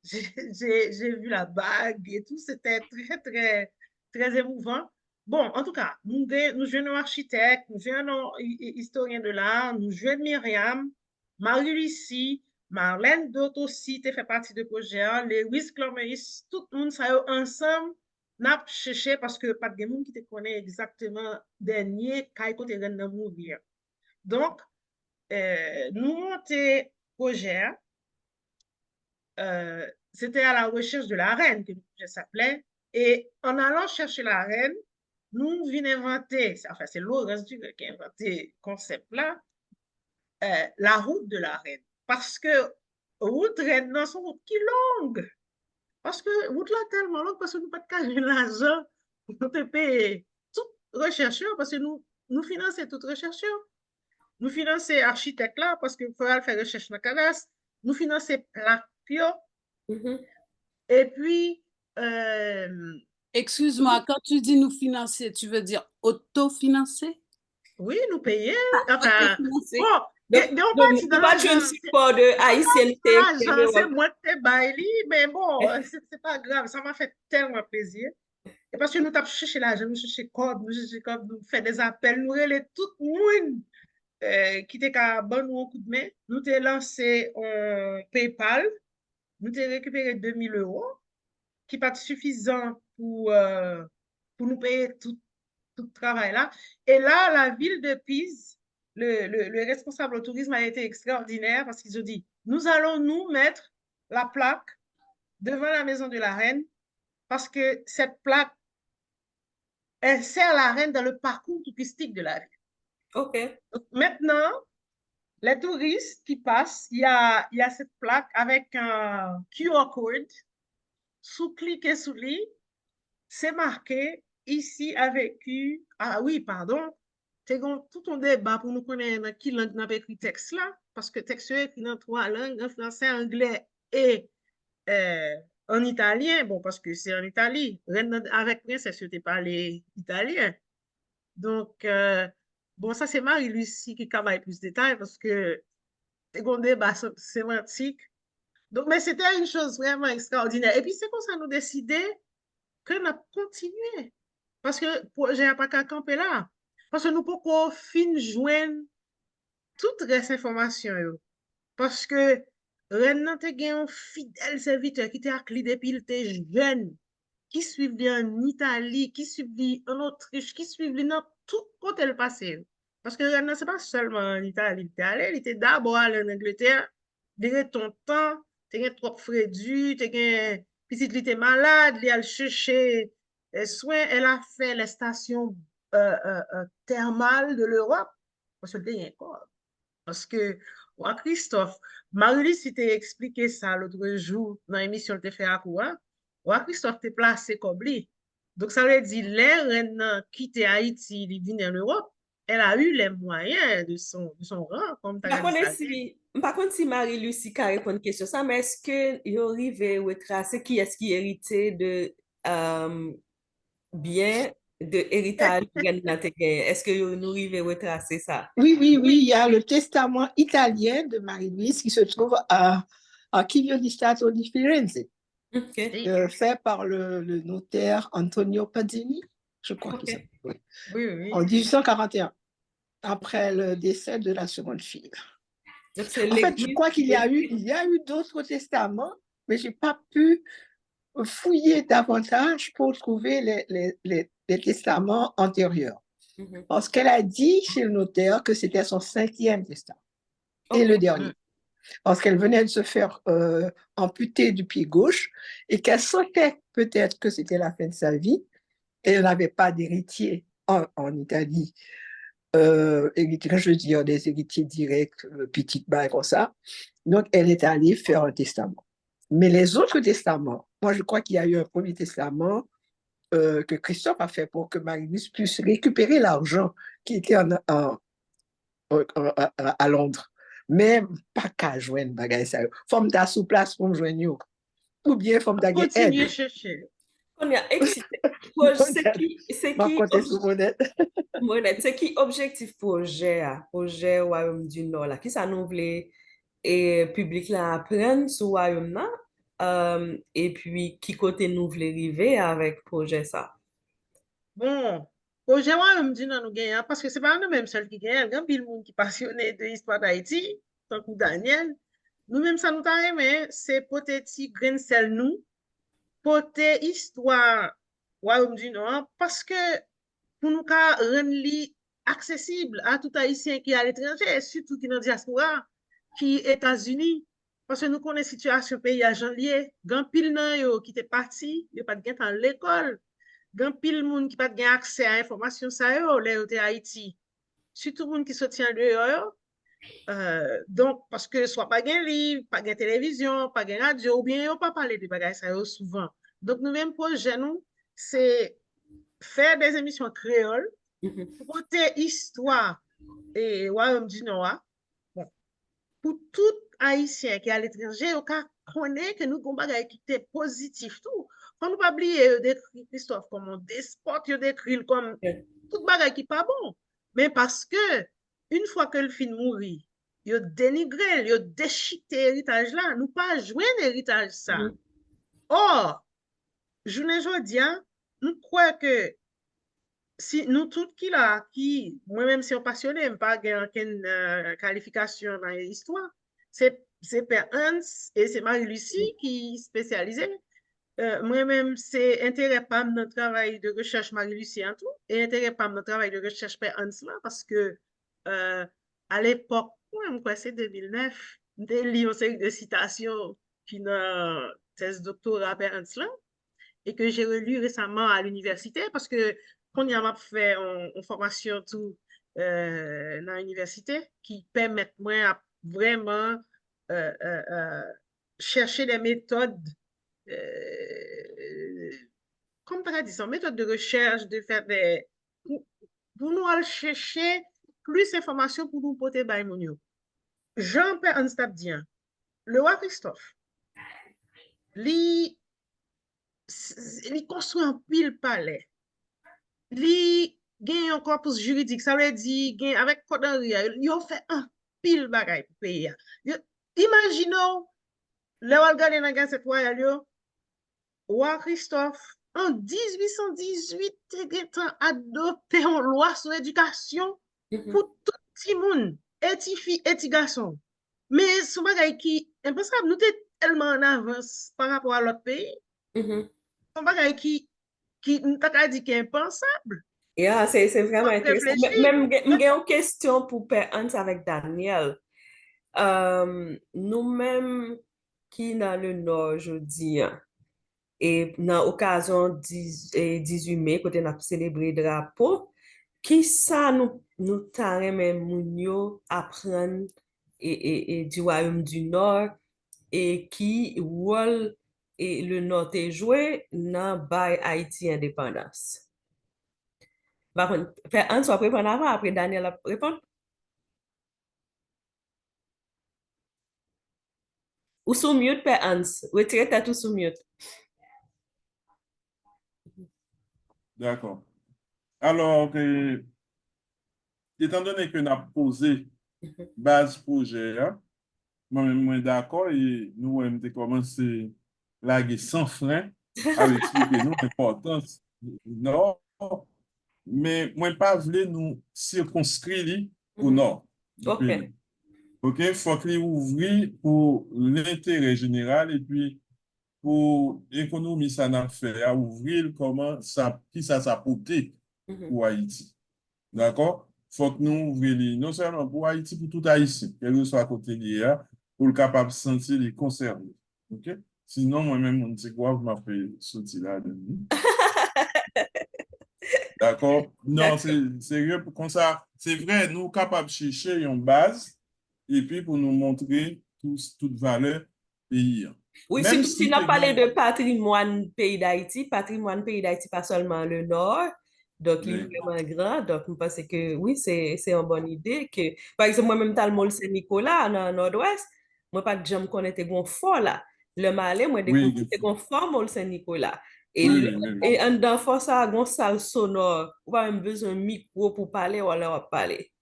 J'ai vu la bague et tout, c'était très, très, très émouvant. Bon, en tout cas, nous jouons architecte, nous jouons historien de l'art, nous jouons Myriam, Marie-Lucie, Marlène, d'autres aussi, tu fait partie de projet, Lewis, Cloméis, tout le monde, ça yo ensemble, n'a cherché parce que pas de monde qui te connaît exactement dernier, quand il est de mourir. Donc, nous monter projet, c'était à la recherche de la reine que le projet s'appelait. Et en allant chercher la reine, nous venons inventer, enfin, c'est Laurence Duguay qui a inventé le concept là, la route de la reine. Parce que route reine, dans son route qui est longue. Parce que route là tellement longue, parce que nous pas de cash l'argent pour te payer tout rechercheur, parce que nous finançons tout rechercheur. Nous finançons architecte là, parce qu'il faudra faire recherche dans la cadastre. Nous finançons plaque. Et puis, Excuse-moi, quand tu dis nous financer, tu veux dire autofinancer? oui, nous payons. Enfin, Autofinancer. bon, Donc, on donc, partit dans nous pas l'argent. de support de haïtienneté. L'argent, c'est moi qui te baille, mais bon, c'est pas grave. Ça m'a fait tellement plaisir. Et parce que nous avons cherché l'argent, nous cherchons code, nous fait des appels, nous relais tout le monde qui était qu'à bon nous un coup de main. Nous t'ai lancé PayPal, nous t'ai récupéré 2000 euros, qui pas suffisant pour nous payer tout le travail là. Et là, la ville de Pise, le responsable au tourisme a été extraordinaire parce qu'ils ont dit, nous allons nous mettre la plaque devant la maison de la reine parce que cette plaque, elle sert la reine dans le parcours touristique de la ville. OK. Donc, maintenant, les touristes qui passent, il y a cette plaque avec un QR code. Sous-cliquez sous lui, c'est marqué ici a vécu. Ah oui, pardon. C'est tout un débat pour nous connaître qui langue n'a pas écrit texte là, parce que texte est écrit dans 3 langues, en français, anglais et en italien. Bon, parce que c'est en Italie. Avec princesse, je t'ai parlé italien. Donc, bon, ça c'est Marie-Lucie qui travaille plus de détails parce que c'est un débat sémantique. Donc, mais c'était une chose vraiment extraordinaire. Et puis, c'est comme ça nous décidé que nous continué. Parce que le projet n'a pas qu'à camper là. Parce que nous pouvons fin joindre toutes les informations. Parce que Renan te gen un fidèle serviteur qui te acquis depuis il était jeune, qui suivi en Italie, qui suivi en Autriche, qui suivi dans tout côté le passé. Parce que Renan, ce n'est pas seulement en Italie, il était allé, il était d'abord allé en Angleterre, il ton temps, tu as trop frédu, tu as petit, il était malade, il a cherché soins, elle a fait les stations thermales de l'Europe. Parce que c'était encore. Parce que, ouais, Christophe, Marie-Lie, si t'es expliqué ça l'autre jour dans l'émission de fait à quoi, ouais, Christophe t'es placé comme lui. Donc, ça veut dire, les reines quitté Haïti, ils viennent en Europe, elle a eu les moyens de son rang, comme tu as dit ça. Par contre, si Marie-Lucie a répondu à question ça, mais est-ce que vous arrivez à retracer qui est-ce qui héritait de bien de héritage est-ce que nous arrivez à retracer ça? Oui, oui, oui, il y a le testament italien de Marie-Louise qui se trouve à Chivio di Stato di Firenze, OK. fait par le notaire Antonio Pazzini, je crois qu'il s'appelle, Oui, oui. en 1841, après le décès de la seconde fille. Donc, c'est En fait, je l'église. crois qu'il y a eu d'autres testaments, mais je n'ai pas pu fouiller davantage pour trouver les testaments antérieurs. Parce qu'elle a dit chez le notaire que c'était son 5e testament et le dernier. Parce qu'elle venait de se faire amputer du pied gauche et qu'elle sentait peut-être que c'était la fin de sa vie et elle n'avait pas d'héritier en Italie. Quand je veux dire des héritiers directs, petites bails comme ça. Donc, elle est allée faire un testament. Mais les autres testaments, moi, je crois qu'il y a eu un premier testament que Christophe a fait pour que Marie-Louise puisse récupérer l'argent qui était à Londres. Mais pas qu'à joindre bagay ça. Femme ta sous place pour me joindre. Ou bien femme ta aide. Continuez chercher. On est excité. C'est qui objectif projet Royaume du Nord là? Qui ça nous voulait et public là apprendre sur Royaume là? Et puis qui côté nous voulait arriver avec projet ça? Bon, projet Royaume du Nord nous gagnons parce que ce n'est pas nous-mêmes seuls qui gagnent. Il y a un monde qui est passionné de l'histoire d'Haïti, tant que Daniel. nous-mêmes, ça nous t'a aimé, c'est poter ti grain sel nous, poter histoire Royaume du Nord, parce que pour nous rendre li accessible à tout Haïtien qui est à l'étranger, surtout qui est dans la diaspora, qui est États-Unis. Parce que nous connaissons la situation pays à janvier, grand pile nan yo qui était parti, il pas de dans l'école, grand pile moun qui pas de accès à information ça yo, là au Haïti. Surtout moun qui sorti en dehors. Donc, parce que soit pas de livre, pas de télévision, pas de radio, ou bien yo pas parler de bagages ça yo souvent. Donc, nous-mêmes, projet nous, c'est faire des émissions créoles, porter histoire et Royaume du Nord, bon, pour tout Haïtien qui est à l'étranger, on connaît que nous avons des choses qui sont positifs. Tout. Faut nous pas oublier d'écrire Christophe comme on déspot, d'écrire comme tout bagage qui pas bon. Mais parce que une fois que le film mourit, il a dénigré, il a déchiqueté l'héritage là, nous pas jouer l'héritage ça. Or, je ne dis pas, nous croyons que si nous tous qui moi-même, si on passionné, je pas aucune qualification dans l'histoire, c'est Père Hans et c'est Marie-Lucie qui spécialisée. Moi-même, c'est intérêt pas notre travail de recherche Marie-Lucie en tout, et intérêt pas notre travail de recherche Père Hans là, parce que à l'époque, moi, c'est 2009, j'ai lu une série de citations qui dans thèse doctorat Père Hans là, et que j'ai relu récemment à l'université parce que quand y a fait une formation tout dans l'université qui permet moi à vraiment chercher des méthodes comme tu as dit, ça, méthode de recherche, de faire des pour nous aller chercher plus d'informations pour nous porter by mon Jean-Pierre Anstabdien, le roi Christophe, lui construit un pile palais. Li gen un corpus juridique, ça veut dire avec Code Henri, ils ont fait un pile bagay pour pays. Imaginons, le wal gade nan Gazette Royale yo, roi Christophe, en 1818, te adopté une loi sur l'éducation pour tout le monde, et ti fi, et ti garçon. Mais ce bagay qui impensable, nous sommes tellement en avance par rapport à l'autre pays. Ce bagay qui nous t'a dit qui est impensable. Yeah, c'est vraiment intéressant. Même j'ai une question pour Père Hans avec Daniel. Nous-mêmes qui dans le Nord, je dis, et dans l'occasion 18 mai, quand on a célébré le drapeau, qui ça nous t'arrête même mounio apprendre et du Royaume du Nord et qui rôle et le Nord est joué dans bail Haïti indépendance. Par contre, Père Hans va répondre avant, après Daniel va répondre. Ou sous mute, Père Hans. Retirez ta tout sous mute. D'accord. Alors, étant donné que nous avons posé base projet, moi-même, d'accord, et nous avons commencé à laguer sans frein à expliquer nous l'importance du Nord, mais moi, pas voulu nous circonscrire au Nord du pays. OK, il faut qu'il ouvre pour l'intérêt général et puis pour l'économie, ça n'a fait à ouvrir comment ça, qui ça s'apporter pour Haïti. D'accord? Il faut que nous ouvrions non seulement pour Haïti, pour tout Haïtien, quel que soit à côté de là, pour le capable de sentir les conserver. OK? Sinon, moi-même, on ne sait quoi, vous m'appelez sorti là de nous. D'accord? Non, c'est sérieux, comme ça, c'est vrai, nous capables de chercher une base et puis pour nous montrer toute valeur pays. Oui, surtout si on parle de patrimoine pays d'Haïti, pas seulement le Nord, donc il est vraiment grand, donc je pense que oui, c'est une bonne idée que, par exemple, moi-même, dans le Mall Saint-Nicolas, dans le Nord-Ouest, moi, pas de jamais connaître un fort là. Le malais, moi, découvert un fort Mall Saint-Nicolas. Et en dans fort ça, un salle sonore, on a même besoin de micro pour parler ou alors on va parler.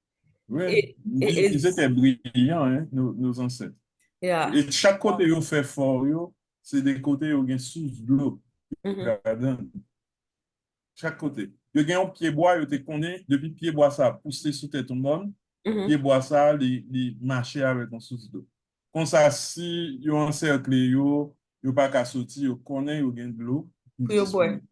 Oui, ils étaient brillants, hein, nos ancêtres. Yeah. Et chaque côté où fait fort, c'est des côtés où il y a sous l'eau. Chaque côté. Il y a un pied bois, il te connaît, depuis pied bois ça poussé sous tête tout le monde. Pied bois ça, il marchait avec un sous d'eau. Comme ça, si yo encercle yo, yo pas qu'à sortir, yo connaît yo gen de l'eau Pour yo boire. disponible.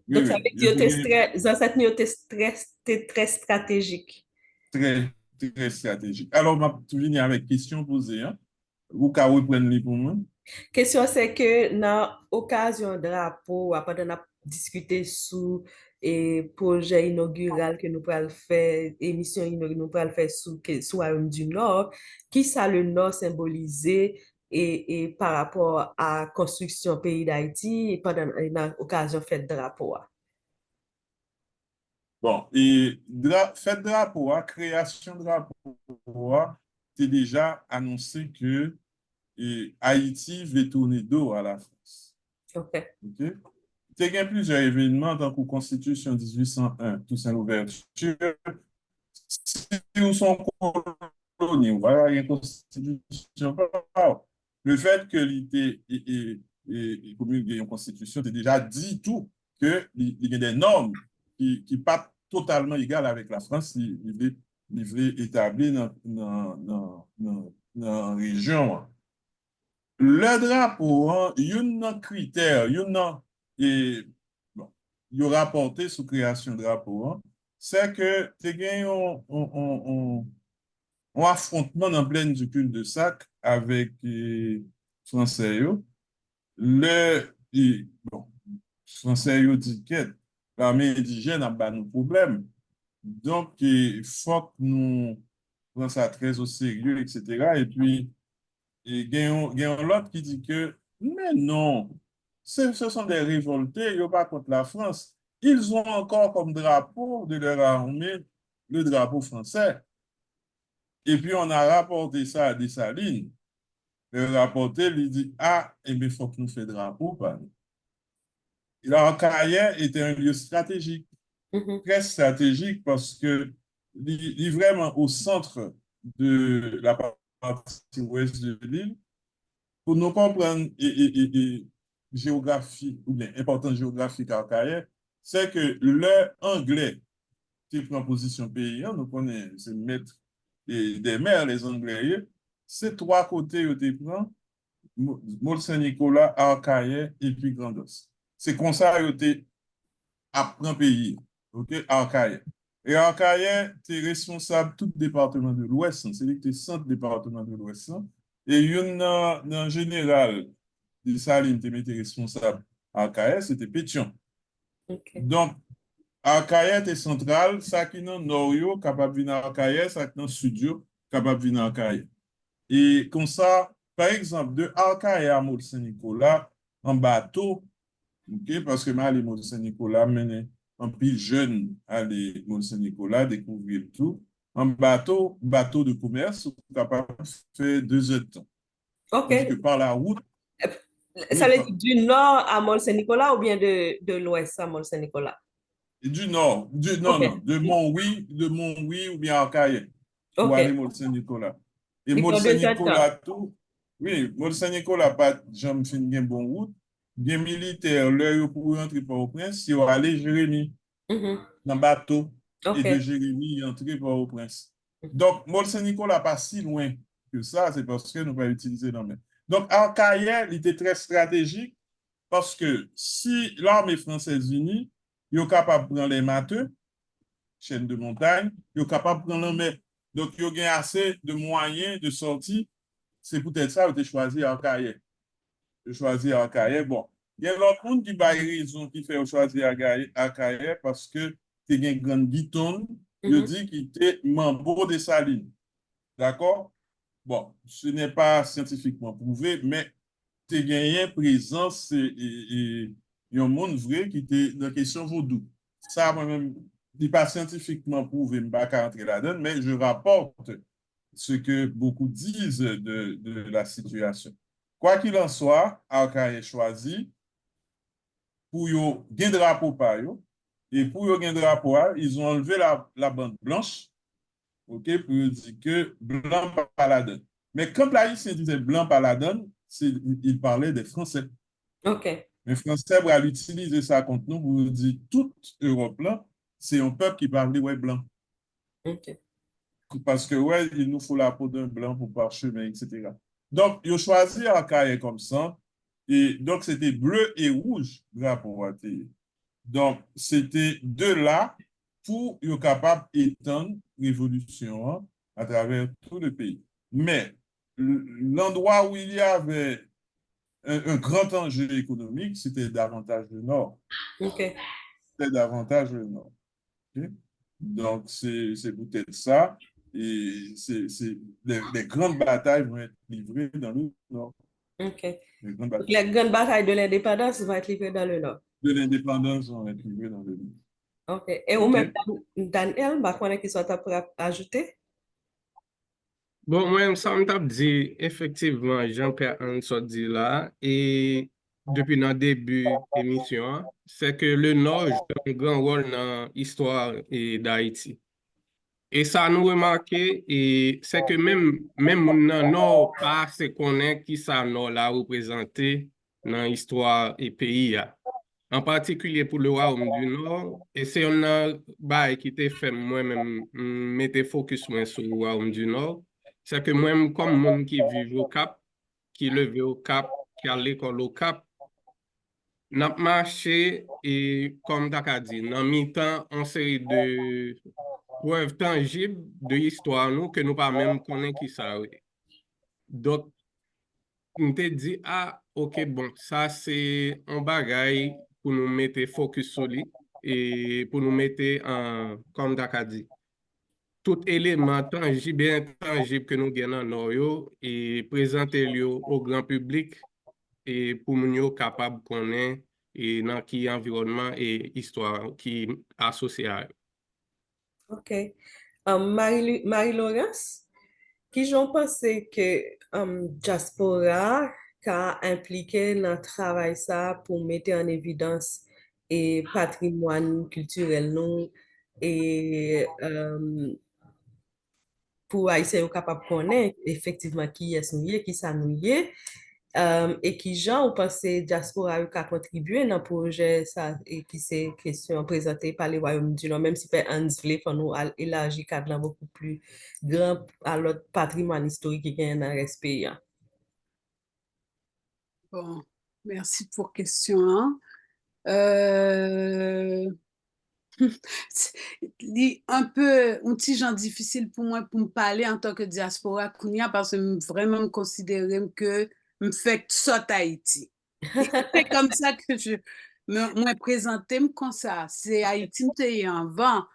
Oui, Donc, ça oui. veut dire que les ancêtres nous étaient très stratégiques. Très, très stratégique. Alors, je vais venir avec question posée, hein. Ou qu'à reprendre les pour moi. Question c'est que dans occasion drapeau, après on a discuté sous et projet inaugural que nous pourrons faire, émission inaugurale nous pourrons faire sous Royaume du Nord, qui ça le Nord symbolisé et par rapport à construction pays d'Haïti et pendant une occasion fête drapeau. Bon, et fête drapeau, création drapeau, c'est déjà annoncé que Haïti va tourner dos à la France. OK. OK? Il y a plusieurs événements dans la Constitution 1801, tout ça l'ouverture. Si nous sommes colonies, voilà, il y a une constitution. Le fait que l'idée et promulguer une constitution, c'est déjà dit tout que il y a des normes qui pas totalement égales avec la France, il établi dans la région. Le drapeau, il y a un critère, il y a et bon, il y a rapporté sous création de drapeau, c'est que tu as gagné un affrontement en pleine du cul de sac avec les Français. Bon, Français dit que l'armée indigène a pas de problème. Donc, il faut que nous prenions ça très au sérieux, etc. Et puis, il y a l'autre qui dit que, mais non, ce sont des révoltés, ils ne sont pas contre la France. Ils ont encore comme drapeau de leur armée le drapeau français. Et puis, on a rapporté ça à Dessalines. Le rapporteur lui dit, ah, eh bien, il faut que nous fassions drapeau. Carrière était un lieu stratégique, très stratégique, parce que il est vraiment au centre de la partie ouest de l'île. Pour nous comprendre géographie, ou bien importance géographique à Carrière, c'est que l'anglais qui prend position pays, nous connaissons, c'est maître des mers, les Anglais, c'est trois côtés où tu prends, Mont-Saint-Nicolas, Arcahaie et puis Grandos. C'est comme ça que tu apprends pays, ok, Arcahaie. Et Arcahaie, tu es responsable de tout département de l'Ouest, c'est-à-dire que tu es centre département de l'Ouest. Et il y a un général de Saline qui était responsable à Arcahaie, c'était Pétion. Okay. Donc, Arcahaie est central, ça qui est dans le nord, capable de venir à Arcahaie, ça qui est dans le sud, capable de venir à Arcahaie. Et comme ça, par exemple, de Arcahaie à Mont-Saint-Nicolas, en bateau, okay, parce que moi, les Mont-Saint-Nicolas mené un pile jeune à les Mont-Saint-Nicolas, découvrir tout. En bateau de commerce, on est capable de faire 2 heures de temps. OK. Tandis que par la route. Ça veut dire du nord à Mont-Saint-Nicolas ou bien de l'ouest à Mont-Saint-Nicolas? Du nord, non, de Mont-Oui ou bien Arcahaie, pour aller Mont-Saint-Nicolas. Et Mont-Saint-Nicolas, tout, oui, Mont-Saint-Nicolas, pas jamais fin une bonne route. Bien militaire, l'heure pour rentrer Port-au-Prince, c'est aller Jérémy, dans le bateau, et de Jérémy, entrer Port-au-Prince. Donc, Mont-Saint-Nicolas, pas si loin que ça, c'est parce que nous pas utiliser dans le. Donc, Arcahaie, il était très stratégique, parce que si l'armée française unie, ils sont capables de prendre les matheux, chaîne de montagne, ils sont capables de prendre la mer. Donc, ils ont assez de moyens de sortie. C'est peut-être ça que tu as choisi Arcahaie. Bon, il y a l'autre monde qui a raison qui fait choisir Arcahaie parce que tu as une grande guitonne, il dit qu'il était membre de Salines. D'accord? Bon, ce n'est pas scientifiquement prouvé, mais tu as gagné présence et un monde vrai qui était dans la question vaudou. Ça, moi-même, n'est pas scientifiquement prouvé, je ne vais pas rentrer là-dedans, mais je rapporte ce que beaucoup disent de la situation. Quoi qu'il en soit, Arcahaie choisi pour yon gen drapeau par yo, et pour yon gen drapeau, ils ont enlevé la bande blanche, ok, pour dire que blanc pas la donne. Mais quand l'Haïtien disait blanc pas la donne, il parlait des Français. OK. Les Français vont utiliser ça contre nous pour dire toute Europe là, c'est un peuple qui parle ouais blanc. OK. Parce que ouais, il nous faut la peau d'un blanc pour parchemin, etc. Donc, ils ont choisi un carré comme ça. Et donc, c'était bleu et rouge, drapeau Haïti. Donc, c'était de là pour être capable d'étendre l'évolution hein, à travers tout le pays. Mais l'endroit où il y avait un grand enjeu économique, c'était davantage le nord. OK. C'était davantage le nord. Ok? Donc, c'est peut-être ça. Et les grandes batailles vont être livrées dans le nord. OK. Les grandes Donc, batailles les grandes batailles de l'indépendance vont être livrées dans le Nord. de l'indépendance vont être livrées dans le nord. OK. Et ou OK? même, Daniel, bah, qu'on est qui soit pour ajouter? Bon, moi, ça me tape dit, effectivement, Jean-Pierre Anso dit là, et depuis notre début d'émission, c'est que le Nord joue un grand rôle dans l'histoire d'Haïti. Et ça nous remarqué, et c'est que même moun nan Nord pas se connaît qui ça Nord l'a représenté dans l'histoire et pays. En particulier pour le Royaume du Nord, et c'est un bail qui était fait moi-même, mettre focus moi sur le Royaume du Nord, c'est que moi-même, comme monde qui vit au Cap, qui levé au Cap, qui a l'école au Cap, n'a marché et comme t'as dit, dans mi-temps, on série de preuves tangibles de l'histoire nous que nous pas même connaît qui ça. Oui. Donc, on te dit, ah, ok, bon, ça c'est un bagage pour nous mettre focus sur lui et pour nous mettre en, comme t'as dit, tout élément tangible et intangible que nous gagnons dans nous et présenter le au grand public et pour nous capable de connaître et dans qui environnement et histoire qui associé à eux. OK. Marie-Laurence, qui j'en pensé que diaspora a impliqué dans le travail ça pour mettre en évidence et patrimoine culturel nous et pour Haïtiens capable de connaître effectivement qui est nous qui ça nous et qui gens ou pensez diaspora a contribué dans le projet ça et qui c'est question présentée par les Royaumes du Nord même si peut Hans voulait faire nous élargir cadre beaucoup plus grand à l'autre patrimoine historique qui est dans le pays. Bon, merci pour question. Hein. Euh, un peu un petit genre difficile pour moi pour me parler en tant que diaspora kounia parce que vraiment me considérer que me fait sorte Haïti. Et c'est comme ça que je me présenter comme ça. C'est Haïti me avant.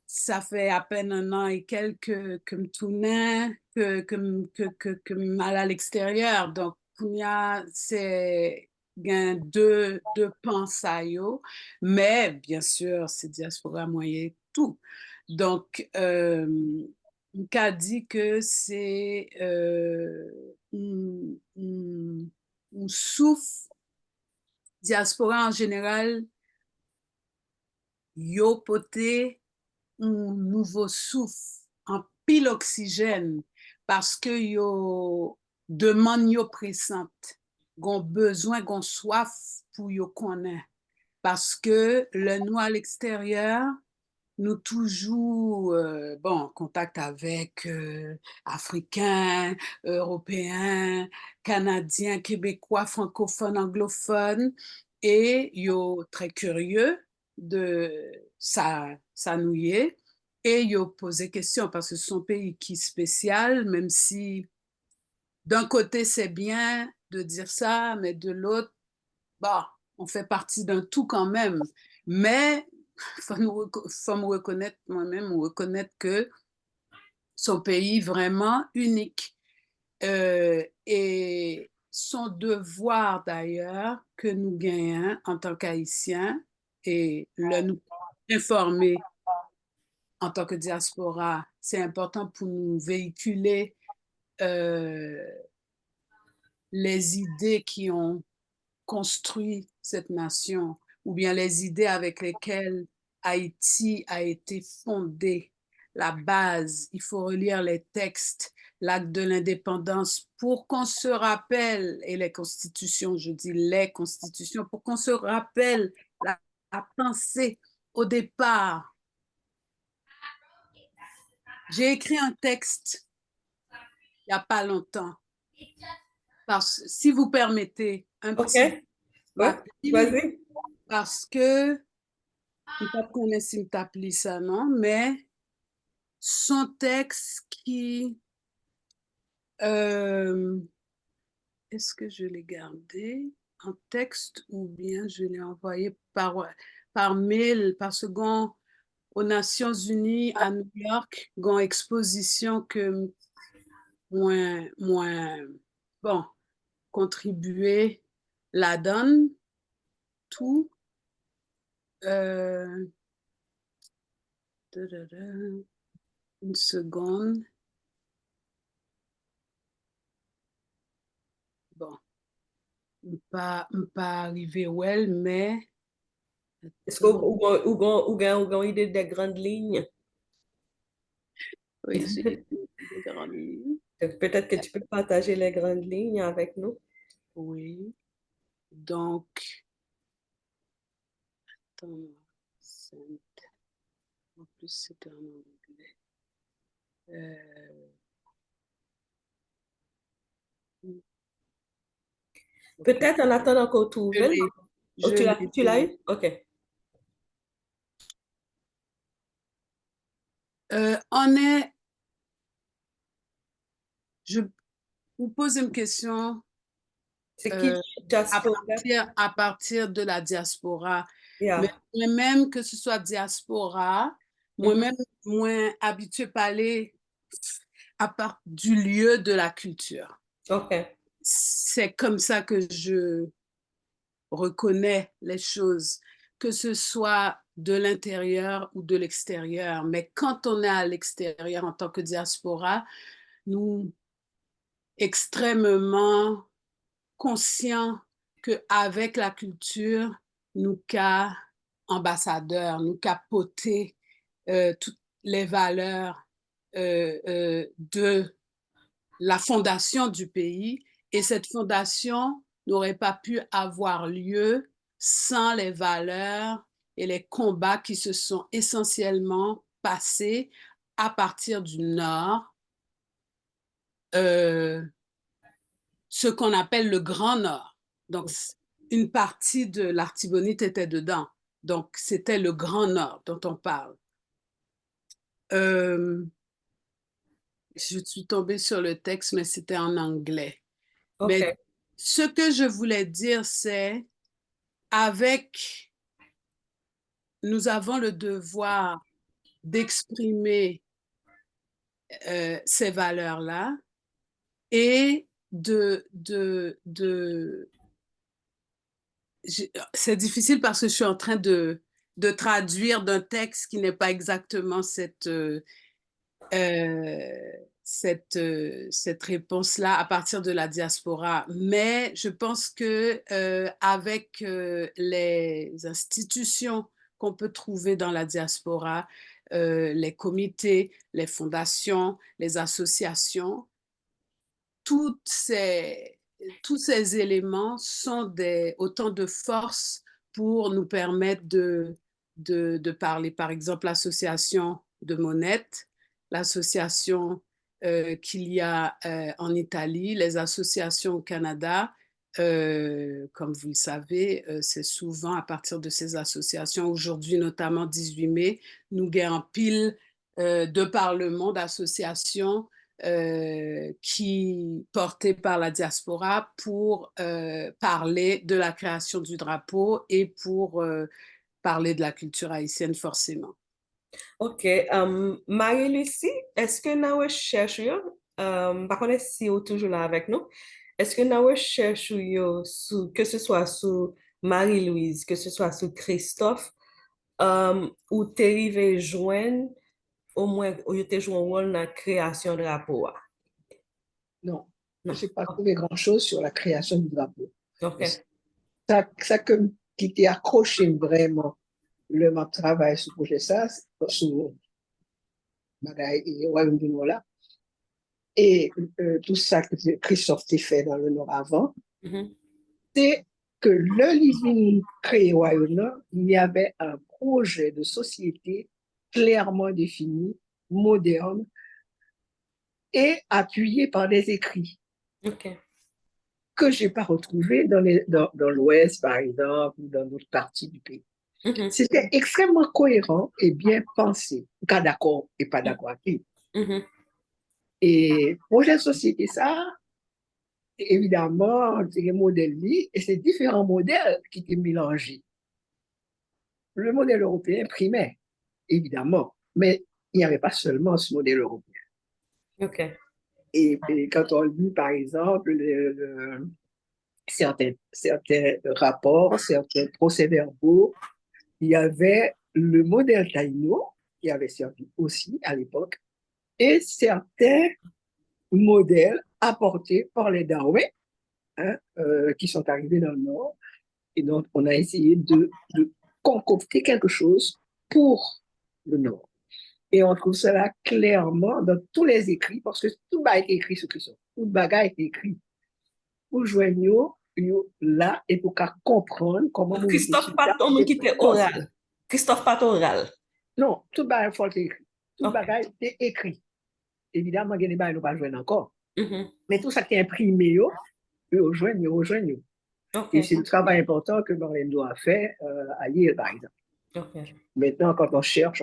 Ça fait à peine un an et quelques que me tournais, que me mal à l'extérieur. Donc, kounia, c'est deux pensailles, mais bien sûr, c'est diaspora moyen tout. Donc, on a dit que c'est un souffle diaspora en général, yo poté un nouveau souffle, un pile oxygène, parce que yo demande yo pressante, gon besoin, gon soif pour yo connaître. Parce que le nous à l'extérieur, nous toujours bon, contact avec Africains, Européens, Canadiens, Québécois, francophones, anglophones, et yo très curieux de ça nous y est, et yo posé question parce que c'est un pays qui est spécial, même si d'un côté c'est bien de dire ça, mais de l'autre, bah, on fait partie d'un tout quand même. Mais faut me reconnaître moi-même, reconnaître que son pays vraiment unique. Et son devoir d'ailleurs que nous gagnons en tant qu'Haïtiens et le nous informer en tant que diaspora, c'est important pour nous véhiculer les idées qui ont construit cette nation ou bien les idées avec lesquelles Haïti a été fondée, la base. Il faut relire les textes, l'acte de l'indépendance pour qu'on se rappelle, et les constitutions, je dis les constitutions, pour qu'on se rappelle la pensée au départ. J'ai écrit un texte il n'y a pas longtemps si vous permettez, un OK. petit Ouais, rappel, vas-y. parce que je ne sais pas connais si je appelé ça, non, mais son texte qui, est-ce que je l'ai gardé en texte ou bien je l'ai envoyé par mail parce que aux Nations Unies à New York, une exposition que moins bon, contribuer la donne, tout. Une seconde. Bon, pas arrivé well, mais Est-ce qu'on a une idée des grandes lignes? oui, j'ai des grandes lignes. Peut-être que tu peux partager les grandes lignes avec nous. Oui. Donc, attends, en plus, c'est en anglais. Peut-être en attendant qu'on Je trouve. l'ai, Oh, je l'ai. tu l'as eu? OK. Je vous pose une question C'est qui diaspora? à partir de la diaspora. Mais Yeah. moi-même, que ce soit diaspora, moi-même, moins habitué à parler à part du lieu de la culture. OK. C'est comme ça que je reconnais les choses, que ce soit de l'intérieur ou de l'extérieur. Mais quand on est à l'extérieur en tant que diaspora, nous extrêmement conscients qu'avec la culture, nous qu'à ambassadeurs, nous qu'à porter toutes les valeurs de la fondation du pays. Et cette fondation n'aurait pas pu avoir lieu sans les valeurs et les combats qui se sont essentiellement passés à partir du Nord, ce qu'on appelle le Grand Nord. Donc, une partie de l'Artibonite était dedans. Donc, c'était le Grand Nord dont on parle. Je suis tombée sur le texte, mais c'était en anglais. Mais OK. ce que je voulais dire, c'est nous avons le devoir d'exprimer ces valeurs-là et c'est difficile parce que je suis en train de traduire d'un texte qui n'est pas exactement cette réponse-là à partir de la diaspora. Mais je pense que avec les institutions qu'on peut trouver dans la diaspora, les comités, les fondations, les associations, tous ces éléments sont autant de forces pour nous permettre de parler. Par exemple, l'association de Monette, l'association qu'il y a en Italie, les associations au Canada. Comme vous le savez, c'est souvent à partir de ces associations, aujourd'hui notamment 18 mai, nous gagnons pile de par le monde d'associations qui porté par la diaspora pour parler de la création du drapeau et pour parler de la culture haïtienne forcément. OK. Marie-Lucie, est-ce que nous cherchons, par contre, si vous êtes toujours là avec nous, est-ce que nous cherchons, que ce soit sur Marie-Louise, que ce soit sur Christophe, ou t'es joindre au moins, ou t'es joué un rôle dans la création de rapport? Non, Non. je n'ai pas trouvé grand-chose sur la création du drapeau. OK. Ça qui t'est accroché vraiment le travail sur le projet, ça, sur Bagaille et Royaume du Nord là. Et tout ça que Christophe t'a fait dans le Nord avant, c'est que le living créé au Royaume Nord, il y avait un projet de société clairement défini, moderne et appuyé par des écrits. OK. que je n'ai pas retrouvé dans l'Ouest, par exemple, ou dans d'autres parties du pays. Mhm. C'était extrêmement cohérent et bien pensé. Cas d'accord et pas d'accord avec lui. Mhm. Et projet de société, ça, évidemment, c'est un modèle li, et c'est différents modèles qui étaient mélangés. Le modèle européen primait, évidemment, mais il n'y avait pas seulement ce modèle européen. OK. Et quand on lit, par exemple, certains rapports, certains procès-verbaux, il y avait le modèle taïno qui avait servi aussi à l'époque, et certains modèles apportés par les Darwin, hein, qui sont arrivés dans le Nord. Et donc, on a essayé de concocter quelque chose pour le Nord. Et on trouve cela clairement dans tous les écrits, parce que tout a été écrit sur Christophe. Tout bagage a été écrit pour joindre là et pour comprendre comment on était Christophe sur pas ton monde qui était ça. oral. Christophe pas oral. Non, tout bagage faut être écrit. Tout OK. bagage est écrit. Évidemment, il y a des bagages nous pas joindre encore. Mhm. Mais tout ça qui est imprimé, vous rejoignez. OK. Et c'est le travail important que Marlène doit faire à Yale, par exemple. OK. Maintenant, quand on cherche,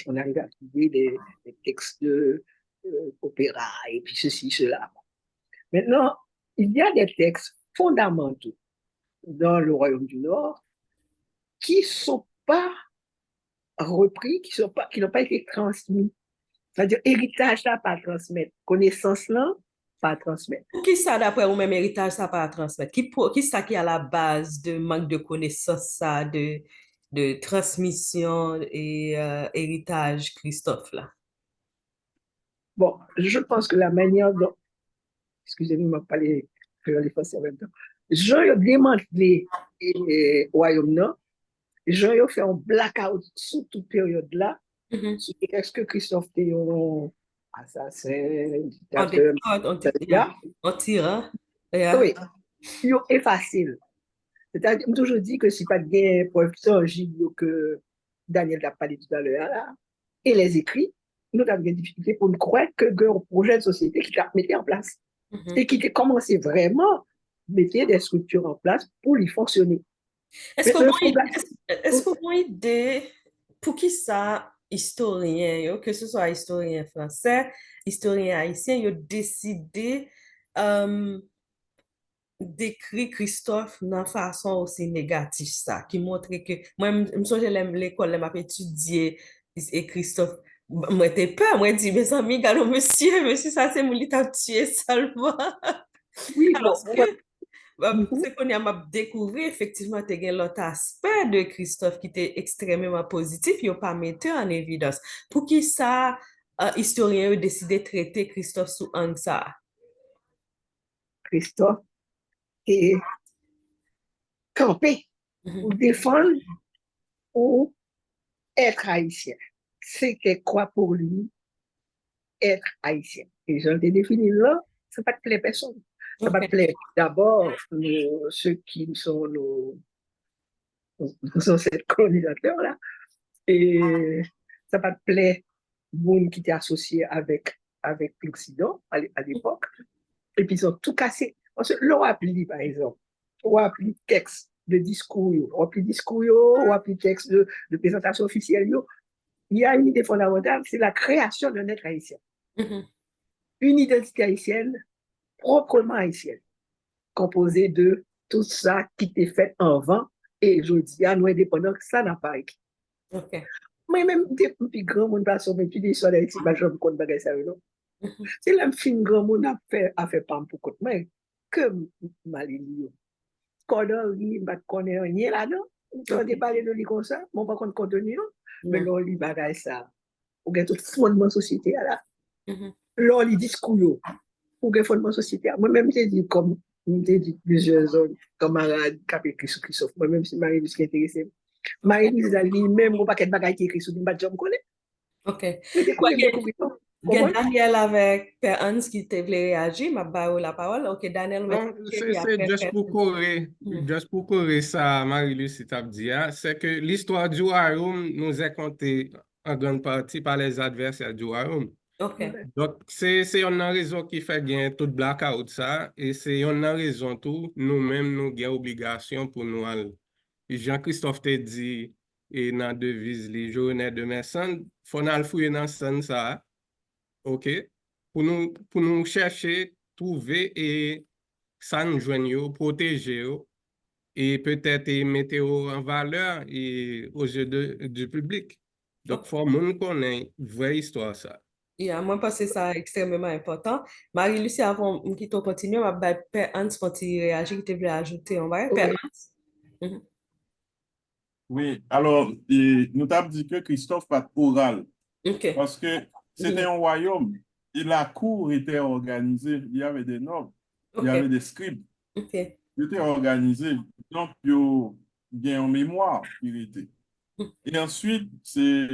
on arrive à trouver des textes d'opéra et puis ceci, cela. Maintenant, il y a des textes fondamentaux dans le Royaume du Nord qui ne sont pas repris, qui n'ont pas été transmis. C'est-à-dire, héritage, là, pas transmettre. Connaissance, là, pas transmettre. Pour qui ça, d'après vous-même, héritage, ça pas à transmettre? Qui ça qui est à la base de manque de connaissances, ça, de transmission et héritage, Christophe, là? Bon, je pense que la manière dont, excusez-moi, pas les français en même temps, Jean a démantelé le royaume nord, Jean a fait un blackout sous toute période là. Mhm. Est-ce que Christophe était un assassin, On dictateur, décode, etc. on tire, yeah. Oui, c'est facile. C'est-à-dire, je toujours dit que si pas de guerre, preuve tangible que Daniel a parlé tout à l'heure là, et les écrits, nous avons des difficultés pour nous croire que un projet de société qui t'a mis en place Mhm. et qui a commencé vraiment à mettre des structures en place pour y fonctionner. Est-ce Maintenant, est-ce qu'on a une idée pour qui ça, historien, yo, que ce soit historien français, historien haïtien, ils ont décidé euh, d'écrire Christophe dans façon aussi négative ça, qui montre que, moi, je me souviens l'école, je m'a étudié et Christophe, moi, j'étais peur, moi, je dis, mes amis, gars, monsieur, ça, c'est mon lit à tuer seulement. oui, Alors bon, que, c'est qu'on a découvert effectivement qu'il y a l'autre aspect de Christophe qui était extrêmement positif, il n'a pas mis en évidence. Pour qui ça, historien a décidé de traiter Christophe sous angle ça? Christophe est campé Mhm. pour défendre ou être haïtien. C'était quoi pour lui être haïtien? Et je l'ai défini là, ça ne va pas plaire personne. Ça va Ok. plaire d'abord ceux qui sont nos ancêtres colonisateurs là, et ça va plaire monde qui était associé avec l'Occident à l'époque, et puis ils ont tout cassé. Parce que l'on applique, par exemple, on applique texte de discours, on applique discours, on applique texte de présentation officielle, il y a une idée fondamentale, c'est la création d'un être haïtien. Mhm. Une identité haïtienne, proprement haïtienne, composée de tout ça qui était fait avant, et je dis à nous indépendants que ça n'a pas été. Ok. Moi-même, depuis grand monde pas sauvé, puis l'histoire d'Haïti, je ne connais pas ça, non? Mhm. C'est là fin grand monde a fait pam pour côté, mais que malili. Quand il va connaître rien là-dedans, on Ok. ne parler de lui comme ça, mon pas contre contenu, mais Non. là, il bagaille ça. On a tout fondement société là. Mhm. Là, il discours, pour le fondement société. Moi-même, j'ai dit, comme j'ai dit plusieurs camarades qui ont écrit sur Christophe, moi-même, c'est Marie-Lise qui est intéressée. Marie-Lise a lui-même, mon paquet de bagages qui écrit sur lui, je me connais. Ok. Mais découvrir, Gen Daniel avec Père Hans qui te voulait réagir, m'a baillé la parole. Ok, Daniel, Non, puis c'est après Père Hans. Mhm. juste pour corriger ça, Marie-Lucie t'a dit, hein, c'est que l'histoire du royaume nous est contée en grande partie par les adversaires du royaume. OK. Donc, c'est une raison qui fait gain tout blackout ça, et c'est une raison tout, nous-mêmes, nous avons obligation pour nous aller. Jean-Christophe te dit, et dans la devise, les journées de mes sons, faut nous fouiller dans ce sens ça, OK? Pour nous chercher, trouver et ça nous joindre, protéger, et peut-être mettre en valeur et aux yeux du public. Donc, il faut que nous connaissions une vraie histoire ça. Yeah, moi, pense que ça extrêmement important. Marie-Lucie, avant qu'on continue, on va Père Hans quand il réagit, qui te voulait ajouter, on va Père Hans. Mhm. Oui, alors, nous t'avons dit que Christophe pas oral, OK. parce que c'était un royaume, et la cour était organisée, il y avait des nobles, il y OK. avait des scribes, OK. il était organisé, donc il y a une mémoire qui était. Et ensuite, c'est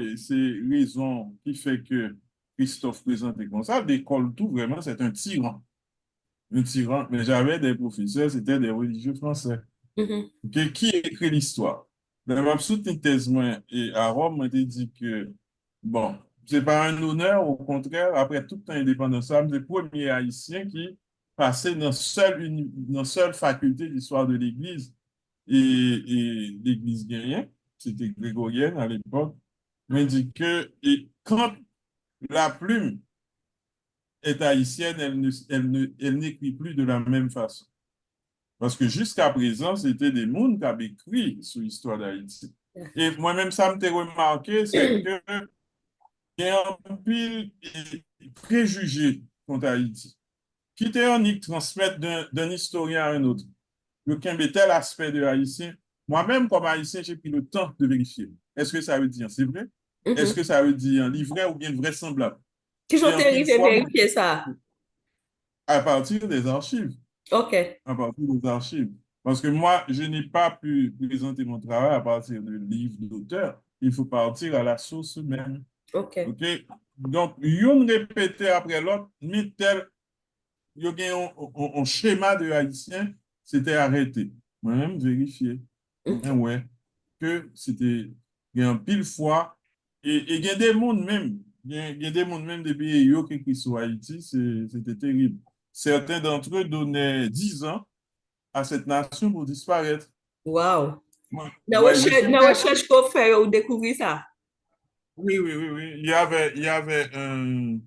raison qui fait que Christophe présentait comme ça, l'école tout, vraiment, c'est un tyran. Un tyran, mais j'avais des professeurs, c'était des religieux français. Mhm. Ok, qui écrit l'histoire? Dans ma petite thèse, moi, et à Rome, on dit que, bon, c'est pas un honneur, au contraire, après toute l'indépendance, c'est le premier haïtien qui passait dans seule faculté d'histoire de l'Église et l'Église guérienne, c'était grégorienne à l'époque, mais dit que et quand la plume est haïtienne, elle n'écrit plus de la même façon. Parce que jusqu'à présent, c'était des mondes qui avaient écrit sur l'histoire d'Haïti. Et moi-même, ça me t'a remarqué, c'est que il y a un pile préjugé contre Haïti, qui était un transmettre d'un historien à un autre. Le tel aspect de Haïtien. Moi-même, comme Haïtien, j'ai pris le temps de vérifier. Est-ce que ça veut dire c'est vrai? Est-ce Mhm. que ça veut dire livret ou bien vraisemblable? Qui j'en Et en t'ai pile arrivé fois, vérifier ça? à partir des archives. OK. À partir des archives. Parce que moi, je n'ai pas pu présenter mon travail à partir de livres d'auteur. Il faut partir à la source même. OK. OK? Donc, une répété après l'autre, mais tel, il y a un schéma de haïtien, c'était arrêté. Moi-même, vérifier. OK. Ouais, que c'était, il y a un pile fois, et il y a des mondes même, il y a des mondes même depuis yo qui écrit sur Haïti, c'était terrible. Certains d'entre eux donnaient 10 ans à cette nation pour disparaître. Wow. Ouais, je suis Dans recherche qu'on fait, on découvre ça. Oui, oui, oui, oui. Il y avait un,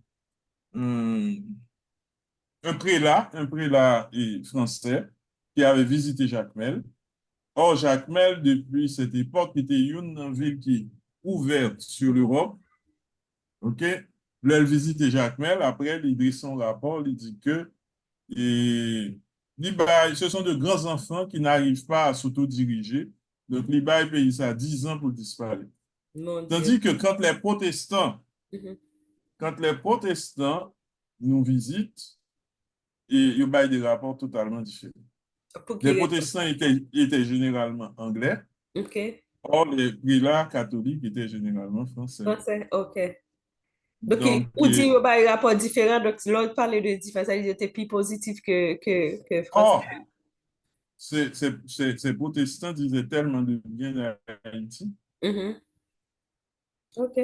un prélat français qui avait visité Jacmel. Or, Jacmel, depuis cette époque, était une ville qui est ouverte sur l'Europe. OK? Là, elle visite Jacmel. Après, il dit son rapport, il dit que ce sont de grands enfants qui n'arrivent pas à s'autodiriger. Donc, l'Ibaï paye ça 10 ans pour disparaître. Mon Dieu. Tandis que Mhm. quand les protestants nous visitent, et ils baillent des rapports totalement différents. Pour qui Les raison? protestants étaient généralement anglais, OK. or les prélats catholiques étaient généralement français. Français, OK. Donc, Donc, ou dit qu'il y a un rapport différent, donc l'autre parlait de différence, il était plus positif que français. or, ces protestants disaient tellement de bien d'Haïti. Mhm. OK.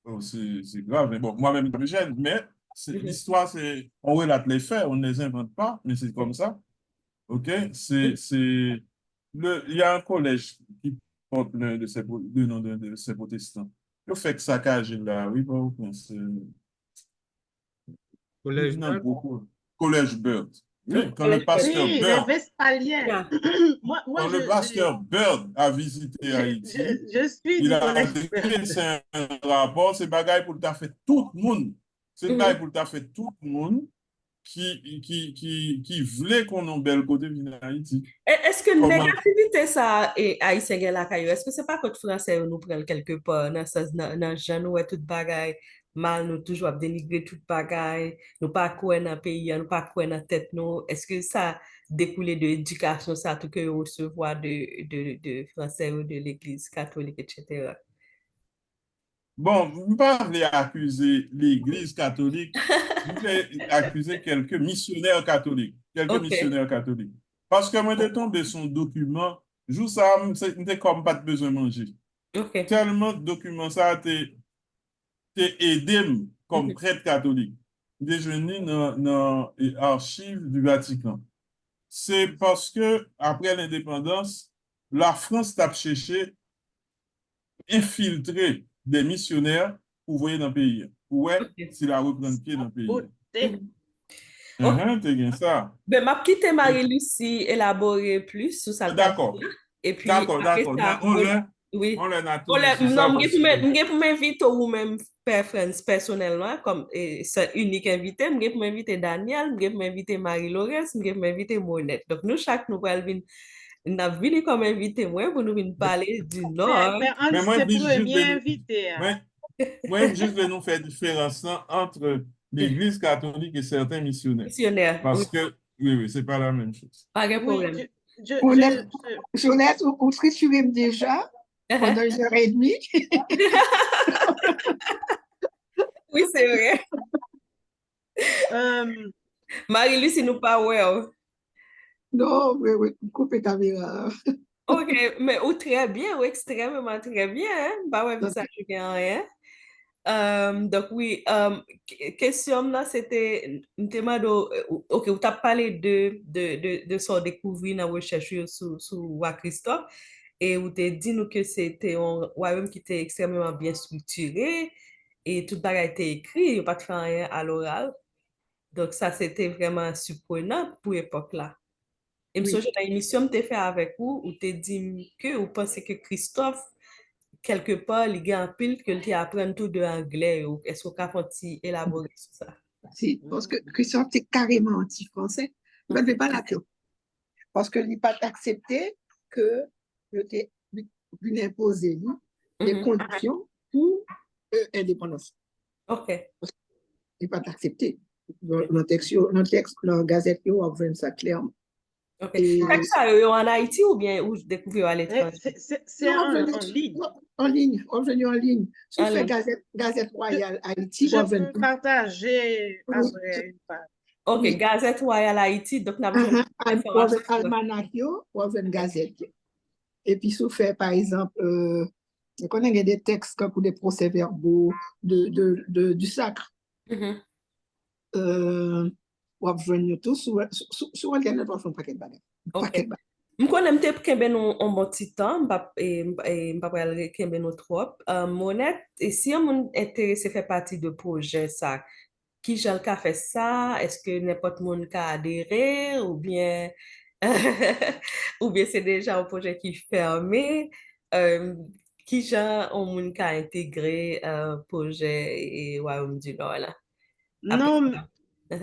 Oh, c'est grave. Mais bon, moi-même, je me gêne. Mais Mhm. l'histoire, on relate les faits, on ne les invente pas, mais c'est comme ça. OK? Il y a un collège qui porte le nom de ces protestants. Le fait que saccage là, oui, bon, c'est il Collège y en a Bird. beaucoup. Collège Bird. Oui, quand le Collège Bird. pasteur Oui, les Bird, Vespaliens. Yeah. Moi, quand le pasteur Bird a visité Haïti, je suis il du a collège. dressé un rapport, c'est bagaille pour t'a fait tout le monde. C'est Mhm. bagaille pour t'a fait tout le monde qui voulait qu'on ait un bel côté de Haïti. Est-ce que Comment négativité ça et haïtien gen la kayo, est-ce que c'est pas que français nous prend quelque part dans sens dans jan nou tout bagay mal nous toujours ap dénigrer tout bagay, nous pas croire dans pays, nous pas croire dans tête nous, est-ce que ça découle de éducation ça tout que recevoir de français ou de l'église catholique etc. Bon, je ne pas accuser l'Église catholique, je vais accuser quelques missionnaires catholiques. Quelques OK. missionnaires catholiques. Parce que moi, je tombé sur un document, je ça, c'était comme pas de besoin de manger. OK. Tellement de documents, ça t'a aidé comme prêtre catholique. Déjeuner dans l'archive du Vatican. C'est parce que après l'indépendance, la France t'a cherché infiltrer des missionnaires pour voyer dans le pays. Ouais, Ok. s'il a repris pied dans le pays. Beauté. Mhm. Ok. T'es bien ça. Ben, m'a quitté Et- Marie-Lucie élaborer plus sur ça. D'accord, Et puis, d'accord, après d'accord. Mais ça, on on a on tourné sur ça non, parce que, je pour m'inviter ou même Père France personnellement, comme c'est unique invité, je pour m'inviter Daniel, je pour m'inviter Marie-Laurence, je pour m'inviter Monette. Donc, nous, chaque nous, nous avons venu comme invité, moi, pour nous venir parler du Nord. Mais on mais moi, s'est je dis juste de premier nous, invité. Hein. moi, moi, juste de nous faire différence entre l'Église catholique et certains missionnaires. Missionnaire, oui, Parce que, oui, oui, c'est pas la même chose. pas de Oui, problème. Honnête, Jonette, ou triturer déjà pendant 1h30. Oui, c'est vrai. euh, Marie-Lucie nous pas ouais. Non, oui, oui, couper caméra. Ok, mais ou très bien, ou extrêmement très bien, hein? Bah ouais, Donc, visage bien, rien. Donc oui, question là, c'était un thème de, ok, vous t'as parlé de son découvrir dans la recherche sur Roi Christophe et vous t'avez dit nous que c'était un royaume qui était extrêmement bien structuré et tout bagage était écrit, il n'y a pas de faire rien à l'oral. Donc ça, c'était vraiment surprenant pour l'époque là. Et oui, monsieur, dans l'émission, je fait avec vous, où tu dit que vous pensez que Christophe, quelque part, il y a un pile que tu apprends tout de anglais. Est-ce que vous pouvez élaborer sur ça? si, parce que Christophe est carrément anti-français. Je ne vais pas la faire. Parce que il n'a pas accepté que je t'ai imposé lui, les Mhm. conditions pour l'indépendance. OK. Il n'a pas accepté. Dans le texte, dans la gazette, on a vu ça clairement. OK. Et Fait que ça, en Haïti ou bien ou découvrir à l'étranger? c'est on venu en ligne. en ligne, on venu en ligne. Si En vous faites ligne. Gazette Royale Haïti, Je on venu. peux partager Oui, après une page. OK. oui. Gazette Royale Haïti, donc nous avons besoin On d'informations venu sur ça. Almanach, on venu Gazette. Et puis, si vous faites, par exemple, on connaît des textes comme pour des procès-verbaux du sacre. Mhm. On va tout sur Internet, on fait un paquet de bagages. Un OK. paquet de bagages. Je connais peut-être qu'il un bon petit temps, je pas qu'il y trop. Monette, et si on est intéressé faire partie de projet ça, qui j'en a fait ça? Est-ce que n'importe monde qui a adhéré ou bien ou bien c'est déjà un projet qui est fermé? Euh, qui genre on monde qui a intégré projet et Royaume du Nord là? Après Non, ça.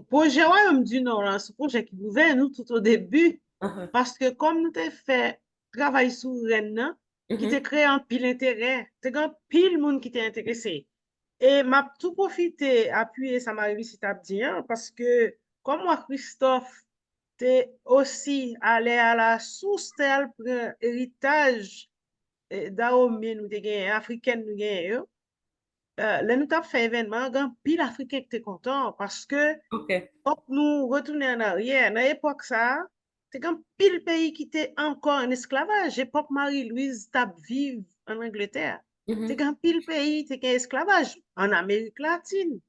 projet Royaume du Nord, là, ce projet qui pouvait nous tout au début, Mhm. parce que comme nous t'ai fait travail sur Rennes, qui t'a Mhm. créé un pile intérêt, t'as un pile monde qui t'est intéressé. Et m'a tout profité, appuyer ça m'a réussi à dire, parce que comme moi, Christophe, t'es aussi allé à la source, t'es allé prendre héritage d'Aomé, nous t'es gagné, africaine nous gagné, là nous t'as fait événement, un pile africain qui t'es content, parce que OK. donc, nous retourner en arrière, dans l'époque ça, c'est comme pile pays qui était encore en esclavage. Époque Marie-Louise tape vive en Angleterre. C'est Mhm. comme pile pays, c'est un esclavage. En Amérique latine,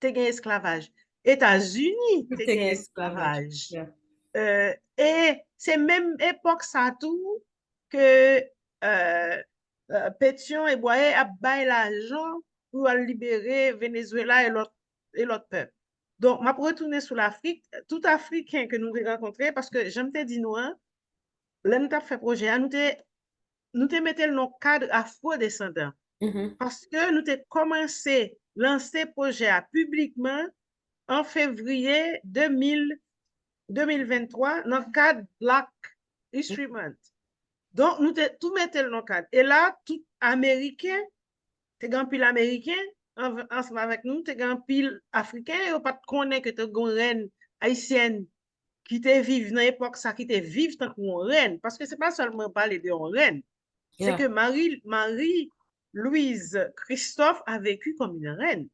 c'est un esclavage. États-Unis, Tout c'est est un esclavage. esclavage. Yeah. Et c'est même époque ça tout que Pétion et Boyer a baillé l'argent pour libérer Venezuela et l'autre peuple. Donc, je vais retourner sur l'Afrique, tout Africain que nous avons rencontré, parce que je me dis, nous, hein, là, nous avons fait projet, nous te mettons dans le cadre afro-descendant. Mhm. Parce que nous avons commencé à lancer le projet publiquement en février 2023 dans le cadre Black History Month. Donc, nous tout mettons dans le cadre. Et là, tout Américain, tu as un pile Américain, ensemble avec nous, tu as un pile Africain, et pas de connaître que tu as une reine haïtienne qui te vive dans l'époque, ça qui te vive tant qu'une reine. Parce que ce n'est pas seulement parler de reine, c'est Yeah. que Marie-Louise Christophe a vécu comme une reine.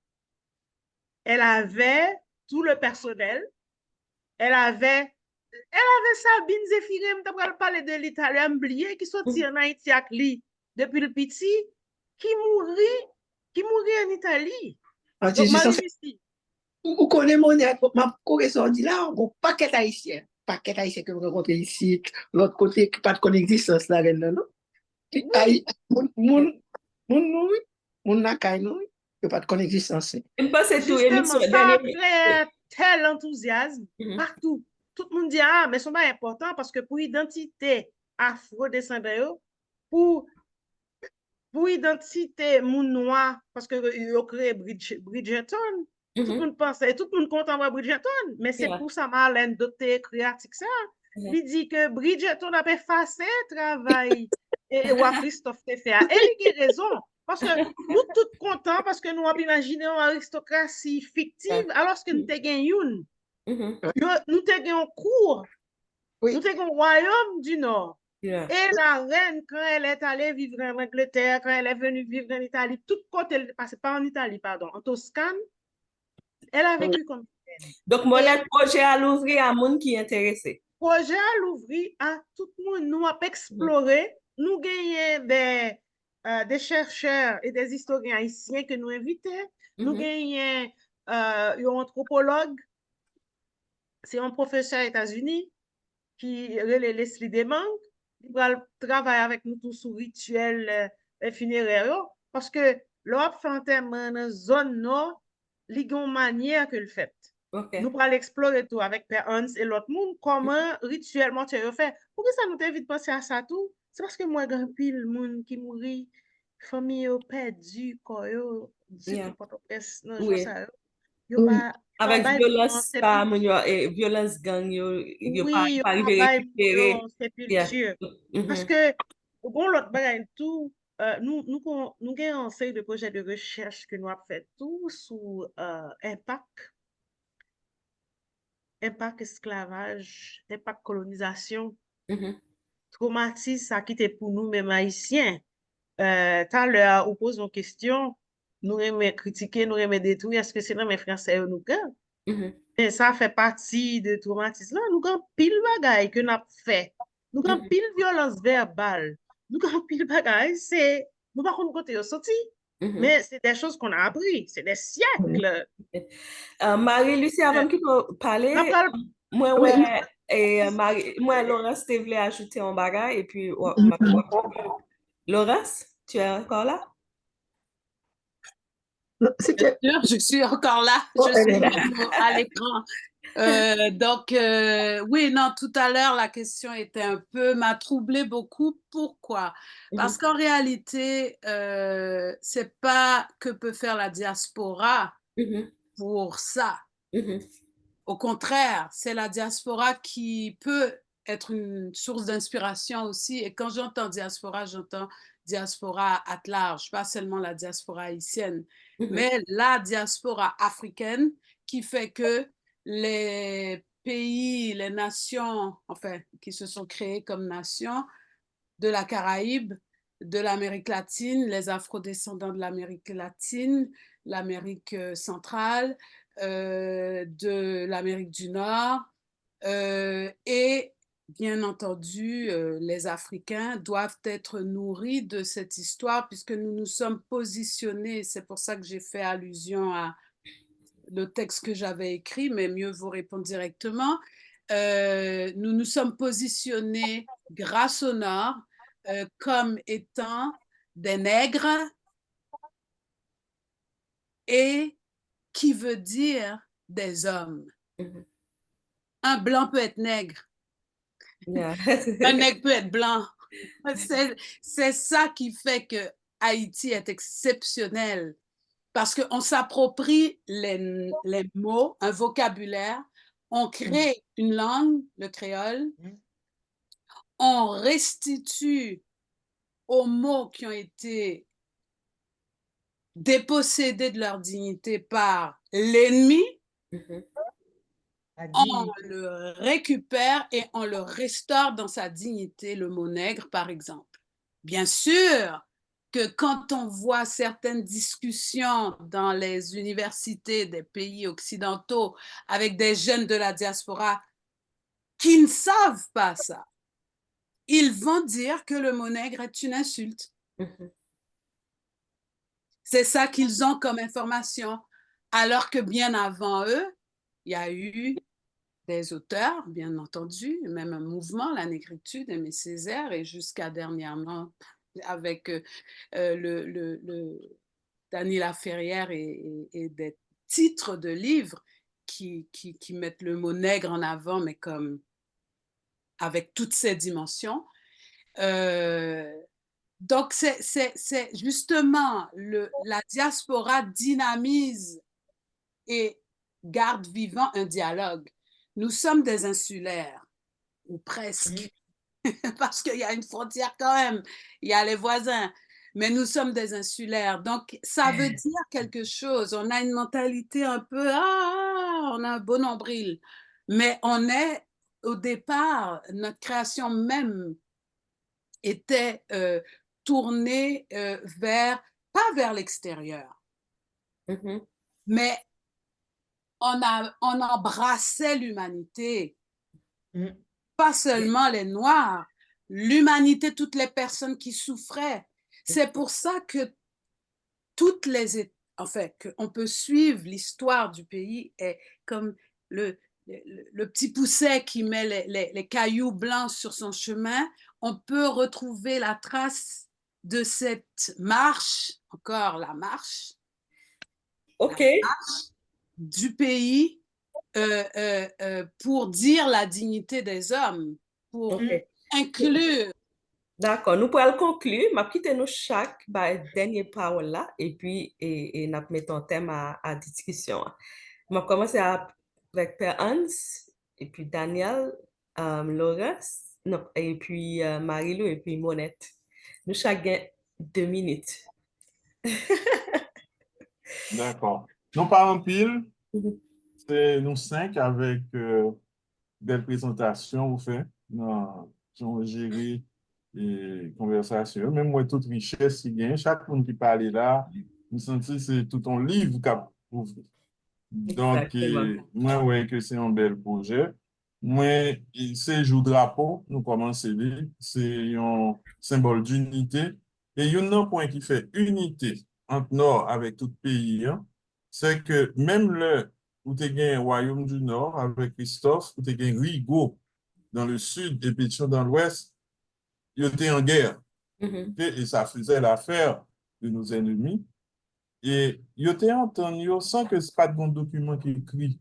Elle avait tout le personnel, elle avait Sabine Zéphirem, tu as parlé de l'Italien oublié qui sortit en Haïti avec lui depuis le petit, qui mourit en Italie. En Donc, 1850, Marie-Lucie, ou connaît mon ma correspondance là, on a paquet haïtien que vous rencontrez ici, l'autre côté, qui pas de connaître existence là, non? oui, Moun nou, moun nakay nou, yo pas de connaître existence. Je pense que c'est tout émission justement, ça a dernière. créé tel enthousiasme Mhm. partout. Tout le monde dit, ah, mais c'est pas important parce que pour l'identité afro-descendant, pour identité moun noir, parce que yo créé Bridgerton, tout le Mhm. monde pensait, tout le monde content de Bridgerton, mais c'est Yeah. pour ça Marlène d'autres écrit article ça. Mhm. Il dit que Bridgerton a effacé travail et ou Christophe te fait. Et il a raison, parce que nous tous contents parce que nous avons imaginé une aristocratie fictive alors que nous avons une. Mhm. Nous avons un cours, Oui. nous avons un royaume du Nord. Yeah. Et la reine, quand elle est allée vivre en Angleterre, quand elle est venue vivre en Italie, tout côté, elle est passée pas en Italie, pardon, en Toscane, elle a vécu comme reine. Donc, mon Et projet à l'ouvrir à monde qui est intéressé. projet à l'ouvrir à tout le monde. Nous avons exploré, nous gagnons des chercheurs et des historiens haïtiens que nous invitons. Nous gagnons un anthropologue, c'est un professeur aux États-Unis qui est Leslie Demang. Il va travailler avec nous tous sur rituel funéraire parce que l'autre fait enterrement dans la zone nord, il y a une manière que le fait. Ok. Nous allons explorer tout avec Père Hans et l'autre monde, comment rituellement tu as fait. Pourquoi ça nous t'invite à penser à ça tout? C'est parce que moi, j'ai un pile monde qui mourit, famille perdu, quoi, Yeah. surtout quand on pense dans Oui. ça. Oui. Avec violence, pas et violence gang, yo pas oui, pas yo arrivé récupérer. en Yeah. sépulture. Parce Mhm. que, bon, l'autre bagaille, tout, nous avons un série de projets de recherche que nous avons fait tout sur impact esclavage, impact colonisation, Mhm. traumatisme, ça qui était pour nous, même haïtiens. Tout à l'heure, on pose une question, nous aimons critiquer, nous aimons détruire, est-ce que c'est dans mes français ou nous gars? Mhm. Et ça fait partie de traumatisme. Là, nous avons pile bagaille que nous avons fait. Nous avons Mhm. pile violence verbale. Nous avons pile bagaille. C'est, nous pas contre côté sorti, Mhm. mais c'est des choses qu'on a appris. C'est des siècles. Marie-Lucie, avant que tu Nous parles, parlons, moi, Oui. ouais, et moi, Laurence, tu voulais ajouter un bagage et puis, Laurence, tu es encore là? C'était, Je suis encore là, oh, je elle suis est là. à l'écran. Oui, non, tout à l'heure, la question m'a troublée beaucoup. Pourquoi? Parce qu'en réalité, c'est pas que peut faire la diaspora Mhm. pour ça. Mhm. Au contraire, c'est la diaspora qui peut être une source d'inspiration aussi. Et quand j'entends diaspora at large, pas seulement la diaspora haïtienne, Mhm. mais la diaspora africaine qui fait que les pays, les nations, enfin, qui se sont créées comme nations de la Caraïbe, de l'Amérique latine, les afrodescendants de l'Amérique latine, l'Amérique centrale, de l'Amérique du Nord, et bien entendu, les Africains doivent être nourris de cette histoire puisque nous nous sommes positionnés, c'est pour ça que j'ai fait allusion à le texte que j'avais écrit, mais mieux vous répondre directement. Nous nous sommes positionnés grâce au Nord comme étant des nègres et qui veut dire des hommes. Mhm. Un blanc peut être nègre, Yeah. un nègre peut être blanc. C'est ça qui fait que Haïti est exceptionnel parce qu'on s'approprie les mots, un vocabulaire, on crée une langue, le créole, on restitue aux mots qui ont été dépossédés de leur dignité par l'ennemi, Mhm. on le récupère et on le restaure dans sa dignité, le mot nègre par exemple. Bien sûr que quand on voit certaines discussions dans les universités des pays occidentaux avec des jeunes de la diaspora qui ne savent pas ça, ils vont dire que le mot nègre est une insulte. Mhm. C'est ça qu'ils ont comme information. Alors que bien avant eux, il y a eu des auteurs, bien entendu, même un mouvement, la négritude, Aimé Césaire, et jusqu'à dernièrement avec le Dany Laferrière et des titres de livres qui mettent le mot nègre en avant, mais comme avec toutes ses dimensions. Donc, c'est justement la diaspora dynamise et garde vivant un dialogue. Nous sommes des insulaires, ou presque, parce qu'il y a une frontière quand même, il y a les voisins, mais nous sommes des insulaires. Donc, ça veut dire quelque chose. On a une mentalité un peu, on a un beau nombril, mais on est, au départ, notre création même était tournée pas vers l'extérieur, mais on embrassait l'humanité, pas seulement les Noirs, l'humanité, toutes les personnes qui souffraient. C'est pour ça que qu'on peut suivre l'histoire du pays et comme le petit pousset qui met les cailloux blancs sur son chemin, on peut retrouver la trace de cette marche, encore la marche, du pays pour dire la dignité des hommes, pour inclure. D'accord, nous pourrons conclure. Je vais quitter nous chaque dernière parole là et puis nous mettons un thème à discussion. Je vais commencer avec Père Hans et puis Daniel, Laurence, non, et puis Marie-Lou et puis Monette. Nous chacun 2 minutes. D'accord. Nous pas en pile, c'est nous 5 avec belle présentation vous faites dans gérer et conversation. Même moi, toute richesse, il gagne. Chaque monde qui parle là, nous sentons que c'est tout un livre qu'a ouvert. Donc, moi, ouais, que c'est un bel projet. Moi, c'est jour drapeau, nous commençons, c'est un symbole d'unité. Et il y a un point qui fait unité entre Nord avec tout pays, hein, c'est que même où tu as un royaume du Nord avec Christophe, où tu as un Rigaud dans le sud et Pétion dans l'ouest, ils étaient en guerre. Et ça faisait l'affaire de nos ennemis. Et ils étaient entendus sans que ce soit pas de bon document qui écrit.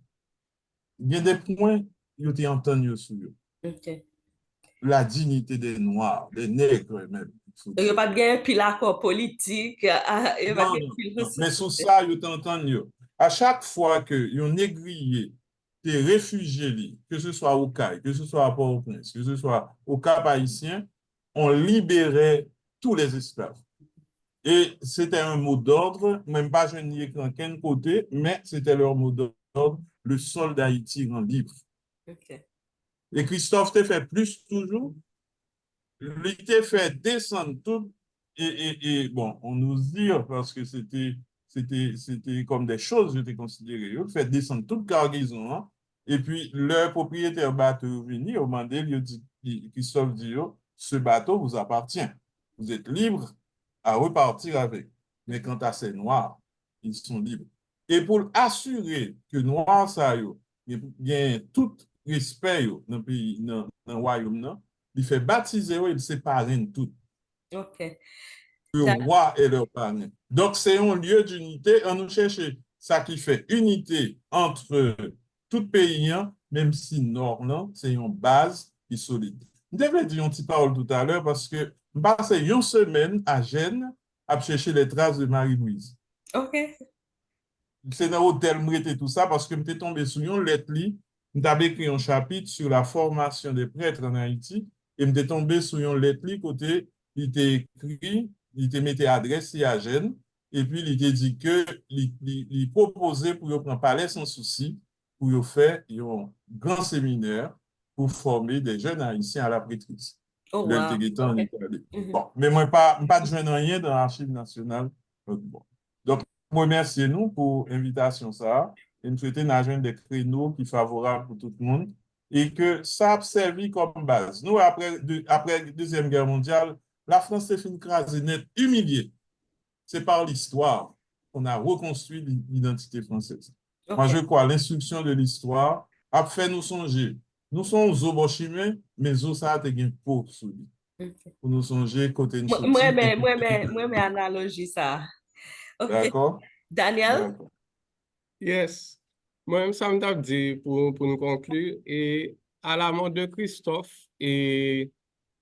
Il y a des points ils étaient entendus sur eux. La dignité des Noirs, des Nègres même. Il n'y a pas de gain puis l'accord politique. Non, mais sur ça, ils étaient entendus. À chaque fois que ils ont négrié des réfugiés, que ce soit au CAI, que ce soit à Port-au-Prince, que ce soit au Cap haïtien, on libérait tous les esclaves. Et c'était un mot d'ordre, même pas je n'y ai qu'un côté, mais c'était leur mot d'ordre, le sol d'Haïti rend libre. Et Christophe t'a fait plus toujours, il t'a fait descendre tout, et bon, on nous dit, parce que c'était comme des choses, j'étais considéré, il fait descendre toute cargaison, hein, et puis leur propriétaire bateau venu, au moment Christophe dit, ce bateau vous appartient, vous êtes libre à repartir avec. Mais quant à ces Noirs, ils sont libres. Et pour assurer que Noirs, ça y a tout respect dans le pays, dans le royaume, il fait baptiser, il sépare tout. Le roi et leur parrain. Donc, c'est un lieu d'unité. On nous cherche ça qui fait unité entre tout pays, même si Nord, c'est une base qui est solide. Je devais dire un petit parole tout à l'heure parce que je passé une semaine à Gênes à chercher les traces de Marie-Louise. C'est dans l'hôtel, et tout ça parce que je suis tombé sur une lettre, j'avais écrit un chapitre sur la formation des prêtres en Haïti et je suis tombé sur une lettre côté, il était écrit, il était mis adresse à Gênes et puis il était dit que il proposait pour prendre palais sans souci pour faire un grand séminaire pour former des jeunes Haïtiens à la prêtrise. Bon, mais moi, pas de joindre rien dans l'archive nationale. Bon. Donc, moi, merci nous pour l'invitation, ça. Et nous souhaitons agir des créneaux qui sont favorables pour tout le monde et que ça a servi comme base. Nous, après la Deuxième Guerre mondiale, la France s'est fait écraser net, humiliée. C'est par l'histoire. on a reconstruit l'identité française. Ok. Moi, je crois l'instruction de l'histoire a fait nous songer. Nous sommes aux bochimés, mais aux ça a été pour celui. Ok. Pour nous songer côté une Moi, sortie. mais analogie ça. Ok. D'accord? Daniel? D'accord. Yes. Moi-même, ça me tape dit pour nous conclure. Et à la mort de Christophe, et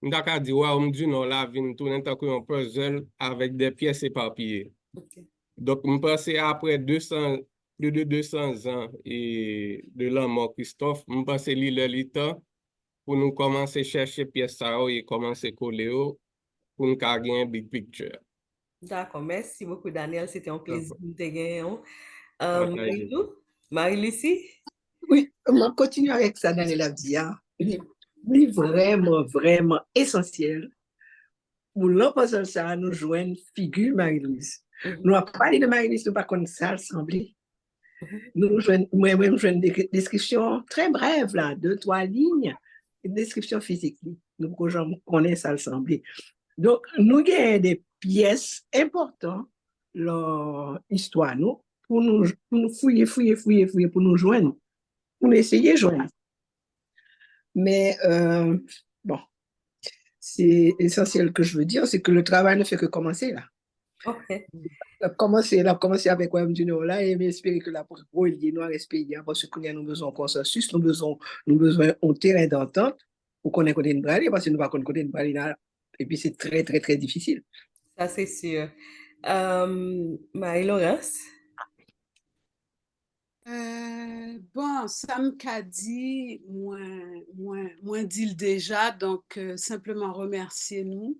nous avons dit, ouais, on me dit non, la vie, nous tournons tant qu'on puzzle avec des pièces éparpillées. Ok. Donc, je pense après 200, plus de 200 ans et de la mort Christophe, je pense que le temps pour nous commencer à chercher pièces ça et commencer à coller pour nous gagner un big picture. D'accord. Merci beaucoup, Daniel. C'était un plaisir D'accord. de te gagner. Partagez. Marie-Lucie? Oui, on continue avec ça dans les labdia. C'est vraiment, vraiment essentiel pour l'opposant ça, nous joindre figure Marie-Louise. Nous avons parlé de Marie-Louise, nous ne pas ça assemblée. Nous jouons, moi-même, je une description très brève, là, 2-3 lignes, une description physique. Nous, que j'en connais ça assemblée. Donc, nous avons des pièces importantes dans l'histoire, nous, pour nous fouiller, pour nous joindre, pour nous essayer de joindre. Mais, bon, c'est essentiel que je veux dire, c'est que le travail ne fait que commencer là. Ok. Commencer avec Wayne Junior là et espérer que la pour il nous respecte parce que nous avons besoin de consensus, nous besoin un terrain d'entente pour qu'on ait côté de braille parce que nous pas côté de braille là et puis c'est très très très difficile. Ça, c'est sûr. Marie-Laurence? Bon, Sam Kadi, moins dit déjà, donc simplement remercier nous,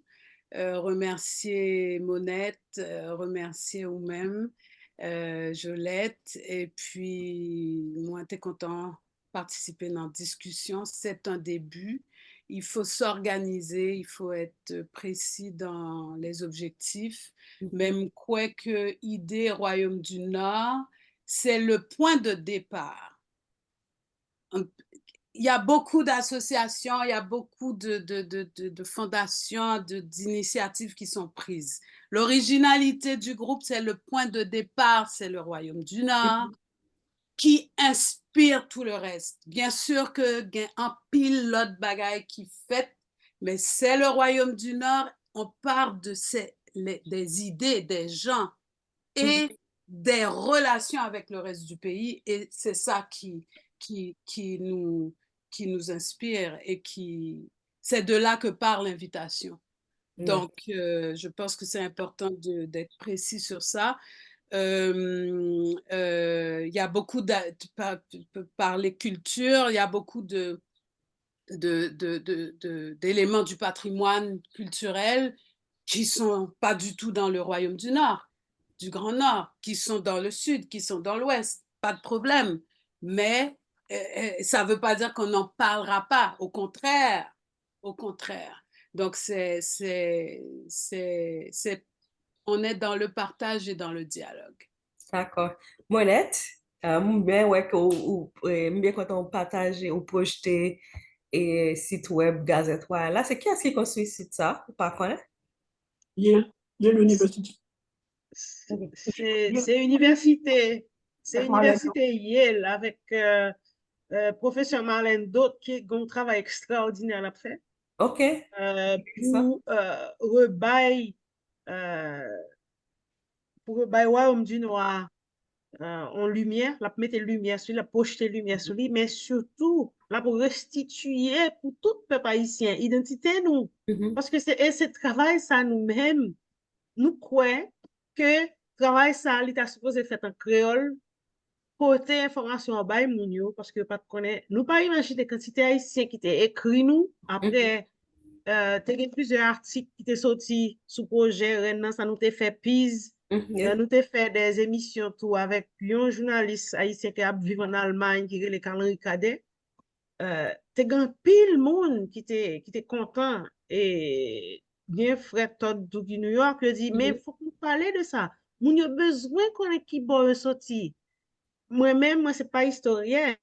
remercier Monette, remercier vous-même, Jolette, et puis moi, t'es content de participer dans la discussion, c'est un début. Il faut s'organiser, il faut être précis dans les objectifs, même quoi que idée Royaume du Nord, c'est le point de départ. Il y a beaucoup d'associations, il y a beaucoup de fondations, d'initiatives qui sont prises. L'originalité du groupe, c'est le point de départ, c'est le Royaume du Nord, qui inspire tout le reste. Bien sûr que y a un pile l'autre bagaille qui fait, mais c'est le Royaume du Nord, on part de des idées, des gens et des relations avec le reste du pays, et c'est ça qui nous inspire et c'est de là que part l'invitation. Donc, je pense que c'est important d'être précis sur ça. Il y a beaucoup par les cultures, il y a beaucoup d'éléments du patrimoine culturel qui sont pas du tout dans le Royaume du Nord, du Grand Nord, qui sont dans le Sud, qui sont dans l'Ouest, pas de problème. Mais ça ne veut pas dire qu'on n'en parlera pas, au contraire. Donc, on est dans le partage et dans le dialogue. D'accord. Monette, bien ouais bien quand on partage ou projeter et site web Gazette là, c'est qui est-ce qui construit site ça? Ou pas connaître? L'université. C'est université. C'est université Yale avec professeur Marlène D'autre qui a un travail extraordinaire à faire. OK. Pour rebailler Royaume du Noir en lumière, la mettre lumière sur lui, la projeter lumière sur lui, mais surtout là pour restituer pour tout peuple haïtien identité nous. Parce que c'est ce travail ça nous-mêmes nous croyons que travail ça l'État supposé faire en créole porter information en bail mounio parce que pas connaît nous pas imaginer quantité haïtien qui était écrit nous après t'as plusieurs articles qui étaient sortis sous projet Renan, ça nous t'a fait pise nous t'a fait des émissions tout avec un journaliste haïtien qui vit en Allemagne qui est le Henri Cadet t'as grand pile monde qui était content et bien frère Todd de New York lui dit mais faut qu'on parle de ça moun a besoin qu'on ait qui bon sorti moi-même moi c'est pas historien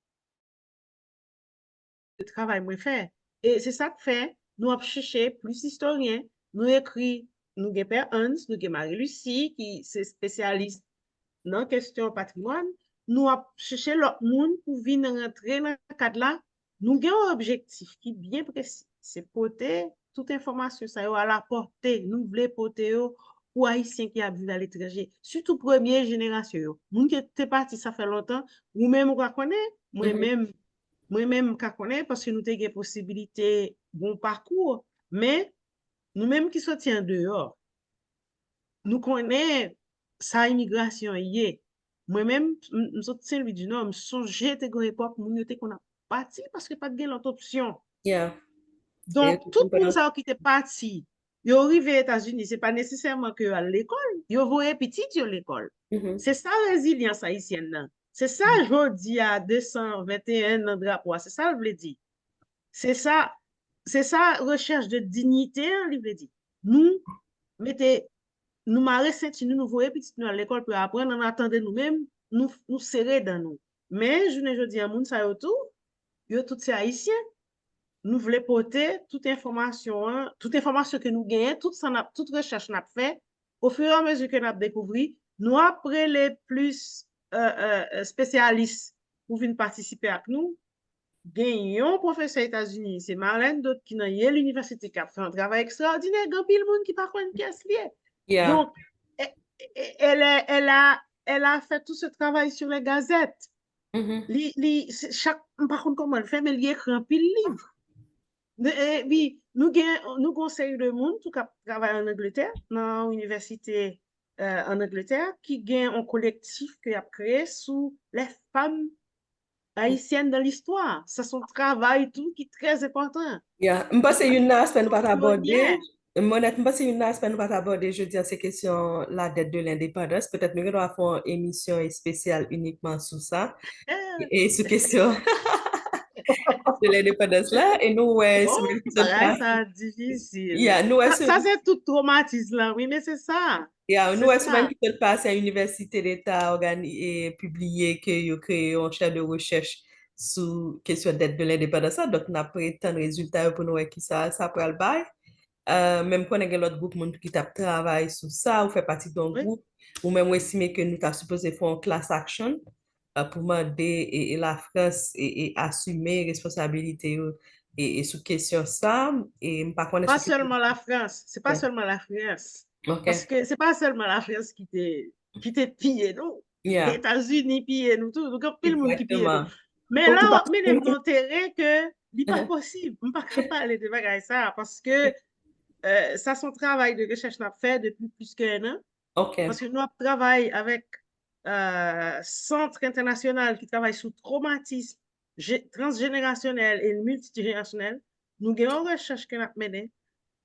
de travail moi fait et c'est ça que fait nous avons cherché plus historiens nous écrit nous avons Père Hans nous avons Marie-Lucie qui c'est spécialiste dans question patrimoine, nous avons cherché l'autre monde pour venir rentrer dans le cadre là. Nous avons un objectif qui est bien précis. C'est porter toute information ça à la portée. Nous voulons porter aux Haïtiens qui habitent à l'étranger, surtout première génération. Moun qui était parti ça fait longtemps, ou même on connaît, moi-même je connais parce que nous avons des possibilités, bon parcours, mais nous-mêmes qui sommes en dehors, nous connaissons sa immigration hier. Moi-même, je suis Saint-Louis du Nord, je songe à une époque où nous qu'on a parti parce que pas de l'autre option. Yeah. Donc, tout le monde qui était parti, ils sont arrivés aux États-Unis, ce n'est pas nécessairement que à l'école, ils voyaient petit à l'école. C'est ça la résilience haïtienne. C'est ça, je dis à 221 dans le drapeau, c'est ça, je veux dire. C'est ça, recherche de dignité, je veux dire. Nous, nous marrer Saint-Tinu, nous voyons petit nous à l'école pour apprendre, on attendait nous-mêmes, nous serrer dans nous. Mais, je dis à moun sa yo tout ces haïtiens, nous voulons porter toute information que nous gagnons, toute recherche nous fait, au fur et à mesure que nous avons découvert, nous après les plus spécialistes pour venir participer avec nous, gagnons professeur aux États-Unis, c'est Marlène d'autres qui dans l'université qui a fait un travail extraordinaire, grand pile monde qui par contre pièce liée. Yeah. Donc, elle a fait tout ce travail sur les gazettes. Par contre, comment elle fait, mais elle écrit un pile livre. Oui, nous conseillons le monde qui travaille en Angleterre, dans l'université en Angleterre, qui gagne un collectif qui a créé sous les femmes haïtiennes dans l'histoire. C'est son travail tout qui est très important. Yeah. Je pense que une aspect nous pas aborder. Monette, je pense que une aspect nous pas aborder. Je dis ces questions la dette de l'indépendance. Peut-être nous devons faire une émission spéciale uniquement sur ça et sur question de l'indépendance là. Et nous semaine qui se passe. C'est difficile. Yeah, nous ça c'est tout traumatisme là. Oui, mais c'est ça. Yeah, nous semaine qui se passe à l'université d'État publié que vous créé un chaire de recherche sur question dette de l'indépendance. Donc, on a pris tant de résultats pour nous qui ça pour le bail. Même quand on a l'autre groupe qui travaille sur ça, ou fait partie d'un groupe, ou même estimer que nous avons supposé faire une class action pour demander la France et assumer responsabilité et sous question ça. Et pas seulement la France, c'est pas seulement la France. Parce que c'est pas seulement la France qui t'est pillé, non? Les États-Unis pillé nous tout, donc il y a le monde qui pille nous. Mais là, on met d'intérêt que n'est pas possible. On ne peut pas parler de ça parce que ça, son travail de recherche n'a fait depuis plus qu'un an. Parce que nous travaillons avec Centre international qui travaille sur traumatisme transgénérationnel et multigénérationnel. Nous avons une recherche que nous avons menée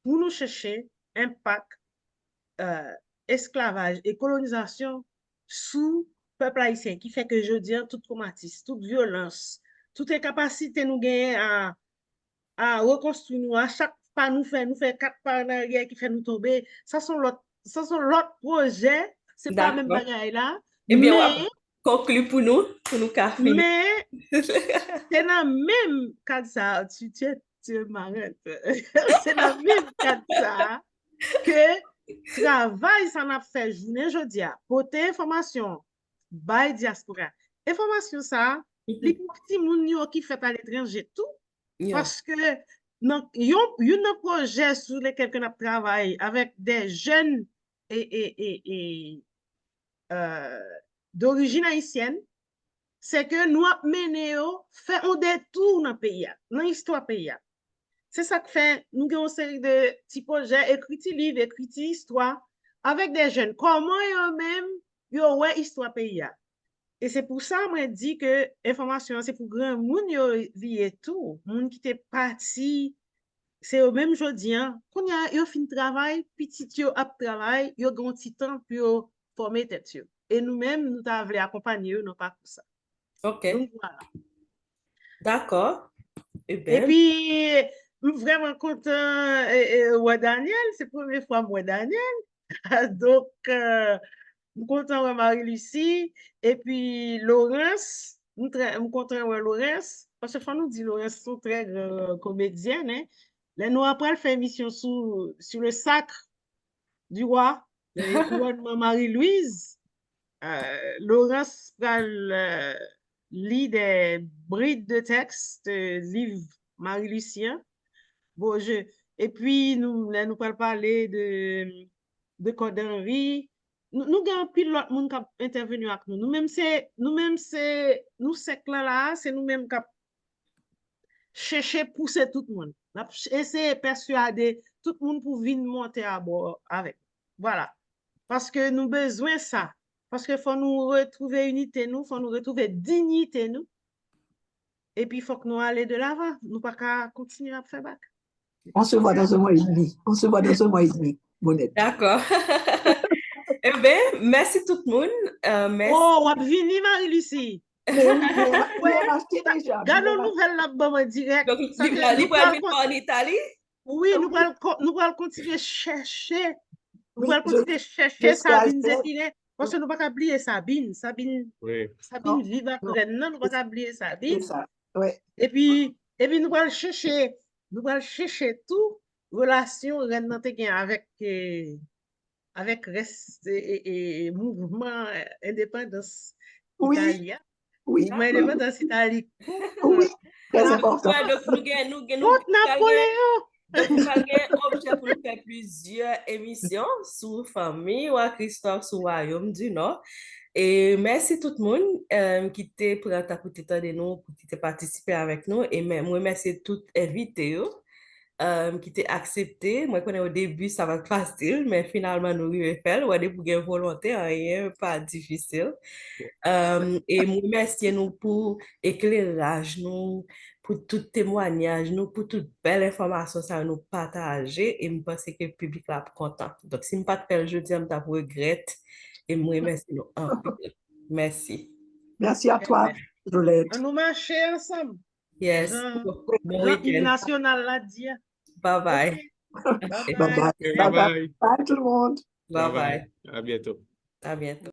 pour nous chercher impact esclavage et colonisation sous peuple haïtien, qui fait que je dis tout traumatisme, toute violence, toute incapacité nous gagner à reconstruire nous, à chaque pas nous fait 4 pas en arrière qui fait nous tomber. Ça sont l'autre projet, c'est pas même bagaille là. Eh bien, mais, conclu pour nous café. Mais c'est dans le même cadre ça, tu es marrant. C'est dans le même cadre ça que travail ça n'a fait journée jeudi à porter information by diaspora. Information ça, les petits moun qui fait à l'étranger tout parce que non y a un projet sur lequel on travaille avec des jeunes et d'origine haïtienne, c'est que nous menons fait un détour dans le pays, dans l'histoire pays. C'est ça que fait, nous avons une série de petits projets, écrits livres, écrits histoire, avec des jeunes. Comment eux-mêmes, ils ont histoire pays. Et c'est pour ça, moi, je dis que l'information, c'est pour grand monde, ils ont tout. Monde qui est parti, c'est au même jeudi, quand ils ont fini le travail, petit, ils ont travail, ils ont un petit temps pour former tête. Et nous-mêmes, nous avons accompagné eux, non pas pour ça. OK. Donc, voilà. D'accord. Et puis, vraiment content, ouais, Daniel, c'est la première fois moi, Daniel. Donc, je suis content, Marie-Lucie. Et puis, Laurence, je suis content, Laurence. Parce que quand nous dit Laurence, sont très comédiennes. Hein? Là, nous, après, elle fait émission sur le sacre du roi, le couronnement Marie-Louise. Laurence lit des brides de texte, livre Marie-Lucien. Bon, et puis, là, nous allons parler de Code Henry. Nous avons pile l'autre monde qui a intervenu avec nous. Nous-mêmes, c'est là, c'est nous-mêmes qui chercher pousser tout le monde. Essayer de persuader tout le monde pour venir monter à bord avec. Voilà. Parce que nous avons besoin de ça. Parce qu'il faut nous retrouver unité, il faut nous retrouver dignité, nous. Et puis, il faut que nous allions de l'avant. Nous ne pouvons pas continuer à faire bac. On se voit dans un mois et demi. On se voit dans un mois et demi, Monette. D'accord. Eh bien, merci tout le monde. Merci. Oh, on va venir, Marie-Lucie. Oui, on a acheté déjà. Regarde nos nouvelles là-bas direct. Donc, Ça il que va nous venir en Italie? Oui, nous allons continuer à chercher. Nous Oui, allons continuer à chercher je Sabine suis Zéphirin. Parce que nous ne pouvons pas oublier Sabine. Oui. Sabine vive à non, Rennes. Nous ne pouvons pas oublier c'est Sabine. ça. Oui. Et puis nous allons chercher tout relation Rennes avec reste et mouvement indépendance Oui, italien. oui, Mouvement indépendance italien. oui, très important. Ouais, donc, Contre Napoléon. donc, nous avons objet pour nous faire plusieurs émissions sur famille ou à Christophe sur Royaume du Nord. Et merci tout le monde qui était pour écouter de nous, qui était participé avec nous. Et moi, merci tout invité qui t'est accepté. Moi, je connais au début, ça va être facile, mais finalement, nous arrivons à faire. Ou aller pour une volonté, rien, pas difficile. Et moi, merci nous pour éclairage, nous, pour tout témoignage, nous, pour toute belle information, ça nous partager. Et je pense que le public là content. Donc, si je ne pas faire jeudi, je regrette. Et moi, merci nous. Merci. Merci à toi, Jolette. On nous marche ensemble. Yes. Jean, Bon Jean week-end. national l'a dit. Bye bye. Okay. Bye Bye bye. Bye Bye bye. bye. Bye tout le monde. Bye bye. À bientôt. À bientôt.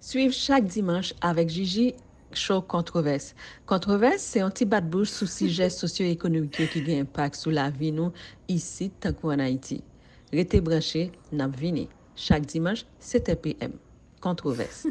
Suivez chaque dimanche avec Gigi Show Controverse. Controverse, c'est un petit bat-bouche sur sujets socio-économiques qui ont un impact sur la vie nous ici, tant qu'en Haïti. Restez branchés, n'a vini. Chaque dimanche, 7 p.m. Controverse.